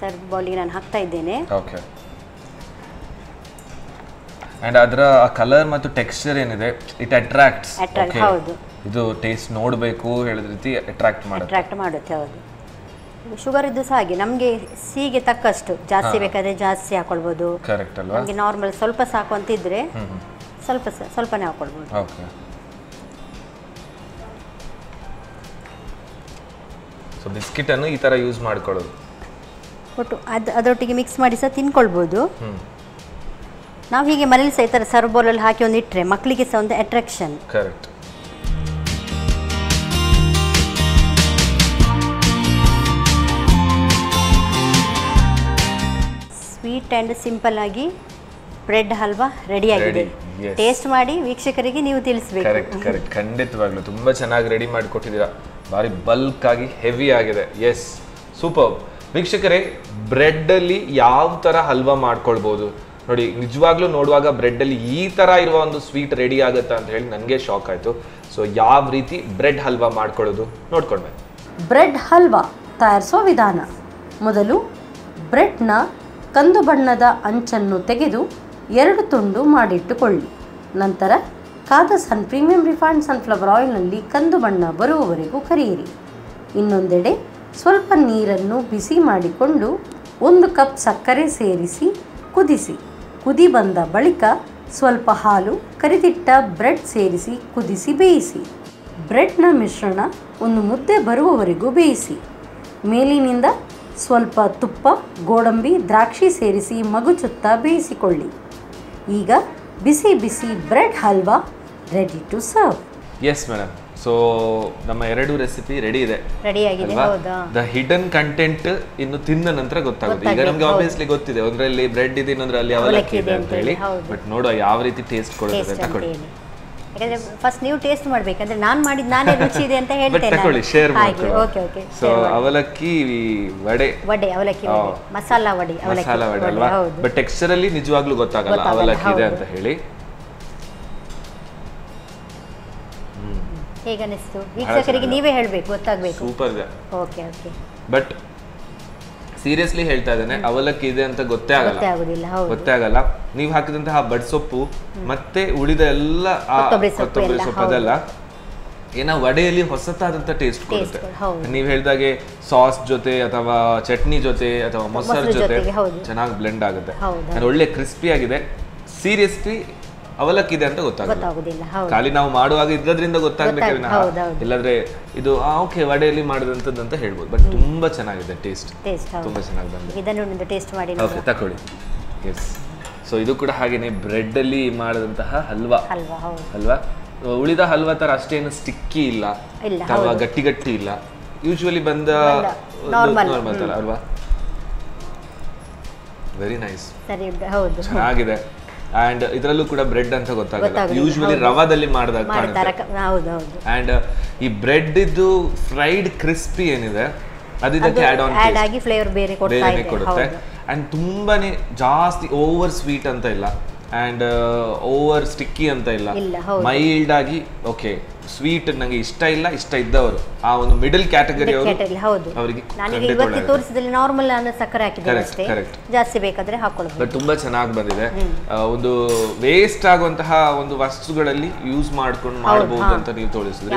ಸರ್ವ್ ಬೌಲಿಗೆ ನಾನು ಹಾಕ್ತಾ ಇದ್ದೇನೆ. ಓಕೆ, ಅಂಡ್ ಅದರ ಕಲರ್ ಮತ್ತು ಟೆಕ್ಸ್ಚರ್ ಏನಿದೆ ಇಟ್ ಅಟ್ರಾಕ್ಟ್ಸ್. ಹೌದು, ಇದು ಟೇಸ್ಟ್ ನೋಡಬೇಕು ಹೇಳಿದ ರೀತಿ ಅಟ್ರಾಕ್ಟ್ ಮಾಡುತ್ತೆ. ಹೌದು, ಶುಗರ್ ಇದ್ದು ಸಹ ಹಾಗೆ ನಮಗೆ ಸಿಹಿಗೆ ತಕ್ಕಷ್ಟು ಜಾಸ್ತಿ ಬೇಕಾದ್ರೆ ಜಾಸ್ತಿ ಹಾಕೊಳ್ಬೋದು. ಕರೆಕ್ಟ್ ಅಲ್ವಾ? ನಮಗೆ ನಾರ್ಮಲ್ ಸ್ವಲ್ಪ ಸಾಕು ಅಂತ ಇದ್ರೆ ಸ್ವಲ್ಪನೇ ಹಾಕೊಳ್ಬೋದು. ಓಕೆ, ಸೊ ಬಿಸ್ಕಿಟ್ ಅನ್ನು ಈ ತರ ಯೂಸ್ ಮಾಡ್ಕೊಳ್ಳೋದು. ಒಟ್ಟು ಅದರೊಟ್ಟಿಗೆ ಮಿಕ್ಸ್ ಮಾಡಿ ಸಹ ತಿನ್ಕೊಳ್ಬೋದು. ನಾವು ಹೀಗೆ ಮನೇಲಿ ಸಹ ಈ ಥರ ಸರ್ವ್ ಬೌಲಲ್ಲಿ ಹಾಕಿ ಒಂದು ಇಟ್ಟರೆ ಮಕ್ಕಳಿಗೆ ಸಹ ಒಂದು attraction. Correct. Sweet and simple ಆಗಿ ಬ್ರೆಡ್ ಹಲ್ವಾ ರೆಡಿ ಆಗಿದೆ. ಟೇಸ್ಟ್ ಮಾಡಿ ವೀಕ್ಷಕರಿಗೆ ನೀವು ತಿಳಿಸಬೇಕು. ಕರೆಕ್ಟ್, ಖಂಡಿತವಾಗ್ಲೂ ತುಂಬಾ ಚೆನ್ನಾಗಿ ರೆಡಿ ಮಾಡಿ ಕೊಟ್ಟಿದ್ದೀರಾ. ಭಾರಿ ಬಲ್ಕ್ ಆಗಿ ಹೆವಿ ಆಗಿದೆ. S, super. ವೀಕ್ಷಕರೇ, ಬ್ರೆಡ್ ಅಲ್ಲಿ ಯಾವ ತರ ಹಲ್ವಾ ಮಾಡ್ಕೊಳ್ಬಹುದು ನೋಡಿ. ನಿಜವಾಗ್ಲೂ ನೋಡುವಾಗ ಬ್ರೆಡ್ ಅಲ್ಲಿ ಈ ತರ ಇರುವ ಒಂದು ಸ್ವೀಟ್ ರೆಡಿ ಆಗುತ್ತಾ ಅಂತ ಹೇಳಿ ನನಗೆ ಶಾಕ್ ಆಯ್ತು. ಸೊ ಯಾವ ರೀತಿ ಬ್ರೆಡ್ ಹಲ್ವಾ ಮಾಡ್ಕೊಳ್ಳೋದು ನೋಡ್ಕೊಂಡ್ಬೆ. ಬ್ರೆಡ್ ಹಲ್ವಾ ತಯಾರಿಸುವ ವಿಧಾನ: ಮೊದಲು ಬ್ರೆಡ್ನ ಕಂದು ಬಣ್ಣದ ಅಂಚನ್ನು ತೆಗೆದು 2 ತುಂಡು ಮಾಡಿಟ್ಟುಕೊಳ್ಳಿ. ನಂತರ ಕಾದ ಪ್ರೀಮಿಯಂ ರಿಫೈನ್ಡ್ ಸನ್ಫ್ಲವರ್ ಆಯಿಲ್ನಲ್ಲಿ ಕಂದು ಬಣ್ಣ ಬರುವವರೆಗೂ ಕರಿಯಿರಿ. ಇನ್ನೊಂದೆಡೆ ಸ್ವಲ್ಪ ನೀರನ್ನು ಬಿಸಿ ಮಾಡಿಕೊಂಡು 1 ಕಪ್ ಸಕ್ಕರೆ ಸೇರಿಸಿ ಕುದಿಸಿ. ಕುದಿ ಬಂದ ಬಳಿಕ ಸ್ವಲ್ಪ ಹಾಲು, ಕರಿದಿಟ್ಟ ಬ್ರೆಡ್ ಸೇರಿಸಿ ಕುದಿಸಿ ಬೇಯಿಸಿ. ಬ್ರೆಡ್ನ ಮಿಶ್ರಣ ಒಂದು ಮುದ್ದೆ ಬರುವವರೆಗೂ ಬೇಯಿಸಿ. ಮೇಲಿನಿಂದ ಸ್ವಲ್ಪ ತುಪ್ಪ, ಗೋಡಂಬಿ, ದ್ರಾಕ್ಷಿ ಸೇರಿಸಿ ಮಗುಚುತ್ತಾ ಬೇಯಿಸಿಕೊಳ್ಳಿ. ಈಗ ಬಿಸಿ ಬಿಸಿ bread halwa ready to serve. Yes madam, so ನಮ್ಮ 2 ರೆಸಿಪಿ ರೆಡಿ ಇದೆ. ದ ಹಿಡನ್ ಕಂಟೆಂಟ್ ಇನ್ನು ತಿಂದ ನಂತರ ಗೊತ್ತಾಗುತ್ತೆ. ಈಗ ನಮ್ಗೆ ಆಬ್ವಿಯಸ್ಲಿ ಗೊತ್ತಿದೆ, ಒಂದರಲ್ಲಿ ಬ್ರೆಡ್ ಇದೆ, ಇನ್ನೊಂದರಲ್ಲಿ ಅವಲಕ್ಕಿ ಇದೆ ಅಂತ ಹೇಳಿ. ಬಟ್ ನೋಡುವ ಯಾವ ರೀತಿ ಟೇಸ್ಟ್ ಕೊಡುತ್ತೆ ಅಂತ ತಗೊಳ್ಳಿ. ಯಾಕಂದ್ರೆ ಫಸ್ಟ್ ನೀವು ಟೇಸ್ಟ್ ಮಾಡ್ಬೇಕಂದ್ರೆ ನಾನು ಮಾಡಿದ ನಾನೇ ರುಚಿ ಇದೆ ಅಂತ ಹೇಳ್ತೇನೆ. ತಗೊಳ್ಳಿ, ಶೇರ್ ಮಾಡಿ. ಓಕೆ. ಸೊ ಅವಲಕ್ಕಿ ವಡೆ, ಅವಲಕ್ಕಿ ಮಸಾಲಾ ವಡೆ ಅಲ್ವಾ? ಬಟ್ ಟೆಕ್ಸ್ಚರ್ ಅಲ್ಲಿ ನಿಜವಾಗ್ಲೂ ಗೊತ್ತಾಗಲ್ಲ ಅವಲಕ್ಕಿ ಇದೆ ಅಂತ ಹೇಳಿ. ಹೇಗನಿಸ್ತು ವೀಕ್ಷಕರಿಗೆ ನೀವೇ ಹೇಳ್ಬೇಕು, ಗೊತ್ತಾಗಬೇಕು. ಸೂಪರ್ ಇದೆ. ಓಕೆ. ಬಟ್ ಸೀರಿಯಸ್ಲಿ ಹೇಳ್ತಾ ಇದ್ದೇನೆ, ಅವಲಕ್ಕಿ ಇದೆ ಅಂತ ಗೊತ್ತೇ ಆಗಲ್ಲ. ನೀವು ಹಾಕಿದಂತಹ ಬಡ್ಸೊಪ್ಪು ಮತ್ತೆ ಉಳಿದ ಎಲ್ಲ ಕೊತ್ತಂಬರಿ ಸೊಪ್ಪು ಅದೆಲ್ಲ ಏನೋ ವಡೆಯಲ್ಲಿ ಹೊಸತಾದಂತ ಟೇಸ್ಟ್ ಕೊಡುತ್ತೆ. ನೀವು ಹೇಳ್ದಾಗೆ ಸಾಸ್ ಜೊತೆ ಅಥವಾ ಚಟ್ನಿ ಜೊತೆ ಅಥವಾ ಮೊಸರು ಜೊತೆ ಚೆನ್ನಾಗಿ ಬ್ಲೆಂಡ್ ಆಗುತ್ತೆ. ಒಳ್ಳೆ ಕ್ರಿಸ್ಪಿ ಆಗಿದೆ. ಸೀರಿಯಸ್ಲಿ ಅವಲಕ್ಕಿ ಇದೆ ಅಂತ ಗೊತ್ತಾಗೋದಿಲ್ಲ. ಖಾಲಿ ನಾವು ಮಾಡುವಾಗ ಇದ್ರಿಂದ ಗೊತ್ತಾಗ್ಬೇಕು, ಇಲ್ಲಾಂದ್ರೆ ಇದು ಓಕೆ ವಡೆಯಲ್ಲಿ ಮಾಡಿದಂಥದ್ದು ಅಂತ ಹೇಳ್ಬೋದು. ಬಟ್ ತುಂಬಾ ಚೆನ್ನಾಗಿದೆ, ಟೇಸ್ಟ್ ತುಂಬಾ ಚೆನ್ನಾಗಿ ಬಂದಿದೆ. ಓಕೆ, ತಕೊಳ್ಳಿ. ಎಸ್, ಸೊ ಇದು ಕೂಡ ಹಾಗೇನೆ ಬ್ರೆಡ್ ಅಲ್ಲಿ ಮಾಡಿದಂತಹ ಹಲ್ವಾ. ಉಳಿದ ಹಲ್ವಾ ತರ ಅಷ್ಟೇನು ಸ್ಟಿಕ್ಕಿ ಇಲ್ಲ ಅಥವಾ ಗಟ್ಟಿ ಇಲ್ಲ. ಯೂಶುವಲಿ ಬಂದ ನಾರ್ಮಲ್ ತರ ಅಲ್ವಾ? ವೆರಿ ನೈಸ್, ಚೆನ್ನಾಗಿದೆ. ಅಂಡ್ ಇದರಲ್ಲೂ ಕೂಡ ಬ್ರೆಡ್ ಅಂತ ಗೊತ್ತಾಗಲ್ಲ. ಯೂಶುವಲಿ ರವಾದಲ್ಲಿ ಮಾಡಿದಾಗ ಅಂಡ್ ಈ ಬ್ರೆಡ್ ಇದ್ದು ಫ್ರೈಡ್ ಕ್ರಿಸ್ಪಿ ಏನಿದೆ ಅದು ಇದಕ್ಕೆ ಆಡ್ ಆಗಿ ಫ್ಲೇವರ್ ಬೇರೆ ಕೊಡುತ್ತೆ. ಅಂಡ್ ತುಂಬಾನೇ ಜಾಸ್ತಿ ಓವರ್ ಸ್ವೀಟ್ ಅಂತ ಇಲ್ಲ ಅಂಡ್ ಓವರ್ ಸ್ಟಿಕ್ಕಿ ಅಂತ ಇಲ್ಲ. ಮೈಲ್ಡ್ ಆಗಿ ಓಕೆ, ಸ್ವೀಟ್ ನಂಗೆ ಇಷ್ಟ ಇದ್ದವರು ಆ ಒಂದು ಮಿಡಲ್ ಕ್ಯಾಟಗರಿ ಅವರಿಗೆ ನಾರ್ಮಲ್ ಸಕ್ಕರೆ ಹಾಕಿದ್ರೆ ಜಾಸ್ತಿ ಬೇಕಾದ್ರೆ ಹಾಕೊಳ್ಳಬಹುದು. ಬಟ್ ತುಂಬಾ ಚೆನ್ನಾಗಿ ಬಂದಿದೆ. ಒಂದು ವೇಸ್ಟ್ ಆಗುವಂತಹ ಒಂದು ವಸ್ತುಗಳಲ್ಲಿ ಯೂಸ್ ಮಾಡ್ಕೊಂಡು ಮಾಡಬಹುದು ಅಂತ ನೀವು ತೋರಿಸಿದ್ರಿ.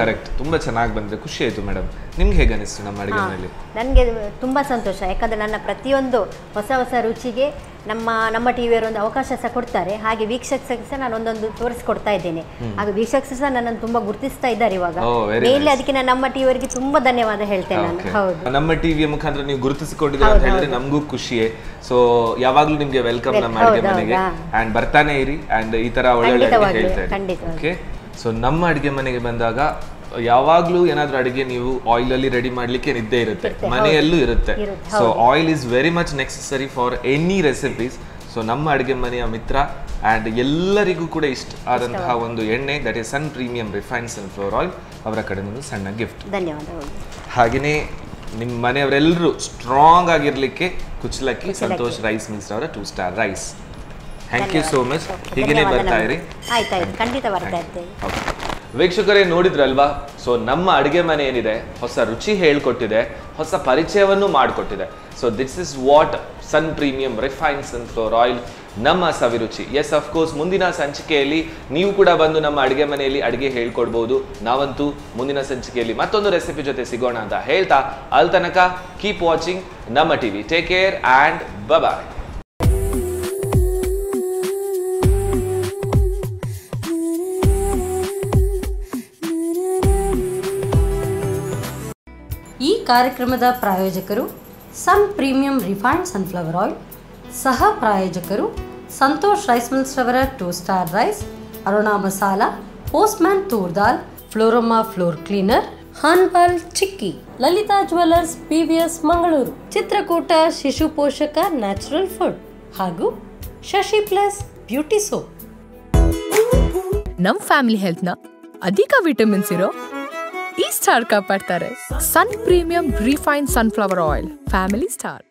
ಕರೆಕ್ಟ್, ತುಂಬಾ ಚೆನ್ನಾಗಿ ಬಂದಿದೆ. ಖುಷಿ ಆಯ್ತು ಮೇಡಮ್. ನಿಮ್ಗೆ ಹೇಗೆ ಅನಿಸ್ತು ನಮ್ಮ ಅಡಿಗೆ ಮನೆಯಲ್ಲಿ? ನನಗೆ ತುಂಬಾ ಸಂತೋಷ. ಯಾಕಂದ್ರೆ ನನ್ನ ಪ್ರತಿಯೊಂದು ಹೊಸ ರುಚಿಗೆ ನಮ್ಮ ಟಿವಿಯವರು ಒಂದು ಅವಕಾಶ ಸಹ ಕೊಡ್ತಾರೆ. ಹಾಗೆ ವೀಕ್ಷಕರಿಗೆ ಸಹ ನಾನು ಒಂದೊಂದು ತೋರಿಸ್ಕೊಡ್ತಾ ಇದ್ದೇನೆ. ಹಾಗೆ ವೀಕ್ಷಕರು ಸಹ ನನ್ನನ್ನು ತುಂಬಾ ಗುರುತಿಸ್ತಾ ಇದ್ದಾರೆ ಇವಾಗ. ಮೇಲೆ ಅದಕ್ಕೆ ನಾನು ನಮ್ಮ ಟಿವಿಯವರಿಗೆ ತುಂಬಾ ಧನ್ಯವಾದ ಹೇಳ್ತೇನೆ ನಾನು. ಹೌದು, ನಮ್ಮ ಟಿವಿಯ ಮುಖಾಂತರ ನೀವು ಗುರುತಿಸಿಕೊಂಡಿದ್ದೀರಾ ಅಂತ ಹೇಳಿದ್ರೆ ನಮಗೂ ಖುಷಿಯೇ. ಸೊ ಯಾವಾಗ್ಲೂ ನಿಮ್ಗೆ ವೆಲ್ಕಮ್ ನಮ್ಮ ಅಡಿಗೆ ಮನೆಗೆ. ಅಂಡ್ ಬರ್ತಾನೆ ಇರಿ ಅಂಡ್ ಈ ತರ ಒಳ್ಳೆ ಹೇಳ್ತಾ ಇರಿ. ಓಕೆ, ಸೊ ನಮ್ಮ ಅಡಿಗೆ ಮನೆಗೆ ಬಂದಾಗ ಯಾವಾಗ್ಲೂ ಏನಾದ್ರೂ ಅಡಿಗೆ ನೀವು ಆಯಿಲ್ ಅಲ್ಲಿ ರೆಡಿ ಮಾಡ್ಲಿಕ್ಕೆ ಇದ್ದೇ ಇರುತ್ತೆ, ಮನೆಯಲ್ಲೂ ಇರುತ್ತೆ. So oil is very much necessary for any recipes. So ನಮ್ಮ ಅಡಿಗೆ ಮನೆಯ ಮಿತ್ರ ಆ್ಯಂಡ್ ಎಲ್ಲರಿಗೂ ಕೂಡ ಇಷ್ಟ ಆದಂತಹ ಒಂದು ಎಣ್ಣೆ, that is Sun premium refined sunflower oil, ಅವರ ಕಡೆಯಿಂದ ಸಣ್ಣ ಗಿಫ್ಟ್. ಧನ್ಯವಾದಗಳು. ಹಾಗೆಯೇ ನಿಮ್ಮ ಮನೆಯವರೆಲ್ಲರೂ ಸ್ಟ್ರಾಂಗ್ ಆಗಿರ್ಲಿಕ್ಕೆ ಕುಚ್ಚಲಕ್ಕಿ ಸಂತೋಷ್ ರೈಸ್ ಮಿಲ್ಸ್ ಅವರ 2 star rice. Thank you so much. ಹೀಗೇನೆ ಬರ್ತಾ ಇರಿ. ಆಯ್ತಾಯ್ತು, ಖಂಡಿತ ಬರ್ತಾ ಇರ್ತೇವೆ. ವೀಕ್ಷಕರೇ ನೋಡಿದ್ರಲ್ವಾ? ಸೊ ನಮ್ಮ ಅಡುಗೆ ಮನೆ ಏನಿದೆ ಹೊಸ ರುಚಿ ಹೇಳ್ಕೊಟ್ಟಿದೆ, ಹೊಸ ಪರಿಚಯವನ್ನು ಮಾಡಿಕೊಟ್ಟಿದೆ. So this is what Sun premium refined sunflower oil, ನಮ್ಮ ಸವಿರುಚಿ. ಎಸ್ ಅಫ್ಕೋರ್ಸ್ ಮುಂದಿನ ಸಂಚಿಕೆಯಲ್ಲಿ ನೀವು ಕೂಡ ಬಂದು ನಮ್ಮ ಅಡುಗೆ ಮನೆಯಲ್ಲಿ ಅಡುಗೆ ಹೇಳ್ಕೊಡ್ಬೋದು. ನಾವಂತೂ ಮುಂದಿನ ಸಂಚಿಕೆಯಲ್ಲಿ ಮತ್ತೊಂದು ರೆಸಿಪಿ ಜೊತೆ ಸಿಗೋಣ ಅಂತ ಹೇಳ್ತಾ, ಅಲ್ಲಿ ತನಕ ಕೀಪ್ ವಾಚಿಂಗ್ ನಮ್ಮ TV. Take care and bye. ಈ ಕಾರ್ಯಕ್ರಮದ ಪ್ರಾಯೋಜಕರು sun premium refined sunflower oil, ಸಹ ಪ್ರಾಯೋಜಕರು ಸಂತೋಷ್ ರೈಸ್ ಮಿಲ್ಸ್ ರವರ 2 star rice, Aruna masala, postman toor dal, Florama floor cleaner, Hanbal chikki, Lalitha jewellers PVS Mangaluru, Chitrakoota ಶಿಶು ಪೋಷಕ ನ್ಯಾಚುರಲ್ ಫುಡ್ ಹಾಗೂ ಶಶಿ ಪ್ಲಸ್ ಬ್ಯೂಟಿ ಸೋಪ್. ನಮ್ ಫ್ಯಾಮಿಲಿ ಹೆಲ್ತ್ ನ ಅಧಿಕ ವಿಟಮಿನ್ಸ್ ಇರೋ ಈ ಸ್ಟಾರ್ ಕಾಪಾಡ್ತಾರೆ. Sun premium refined sunflower oil, family star.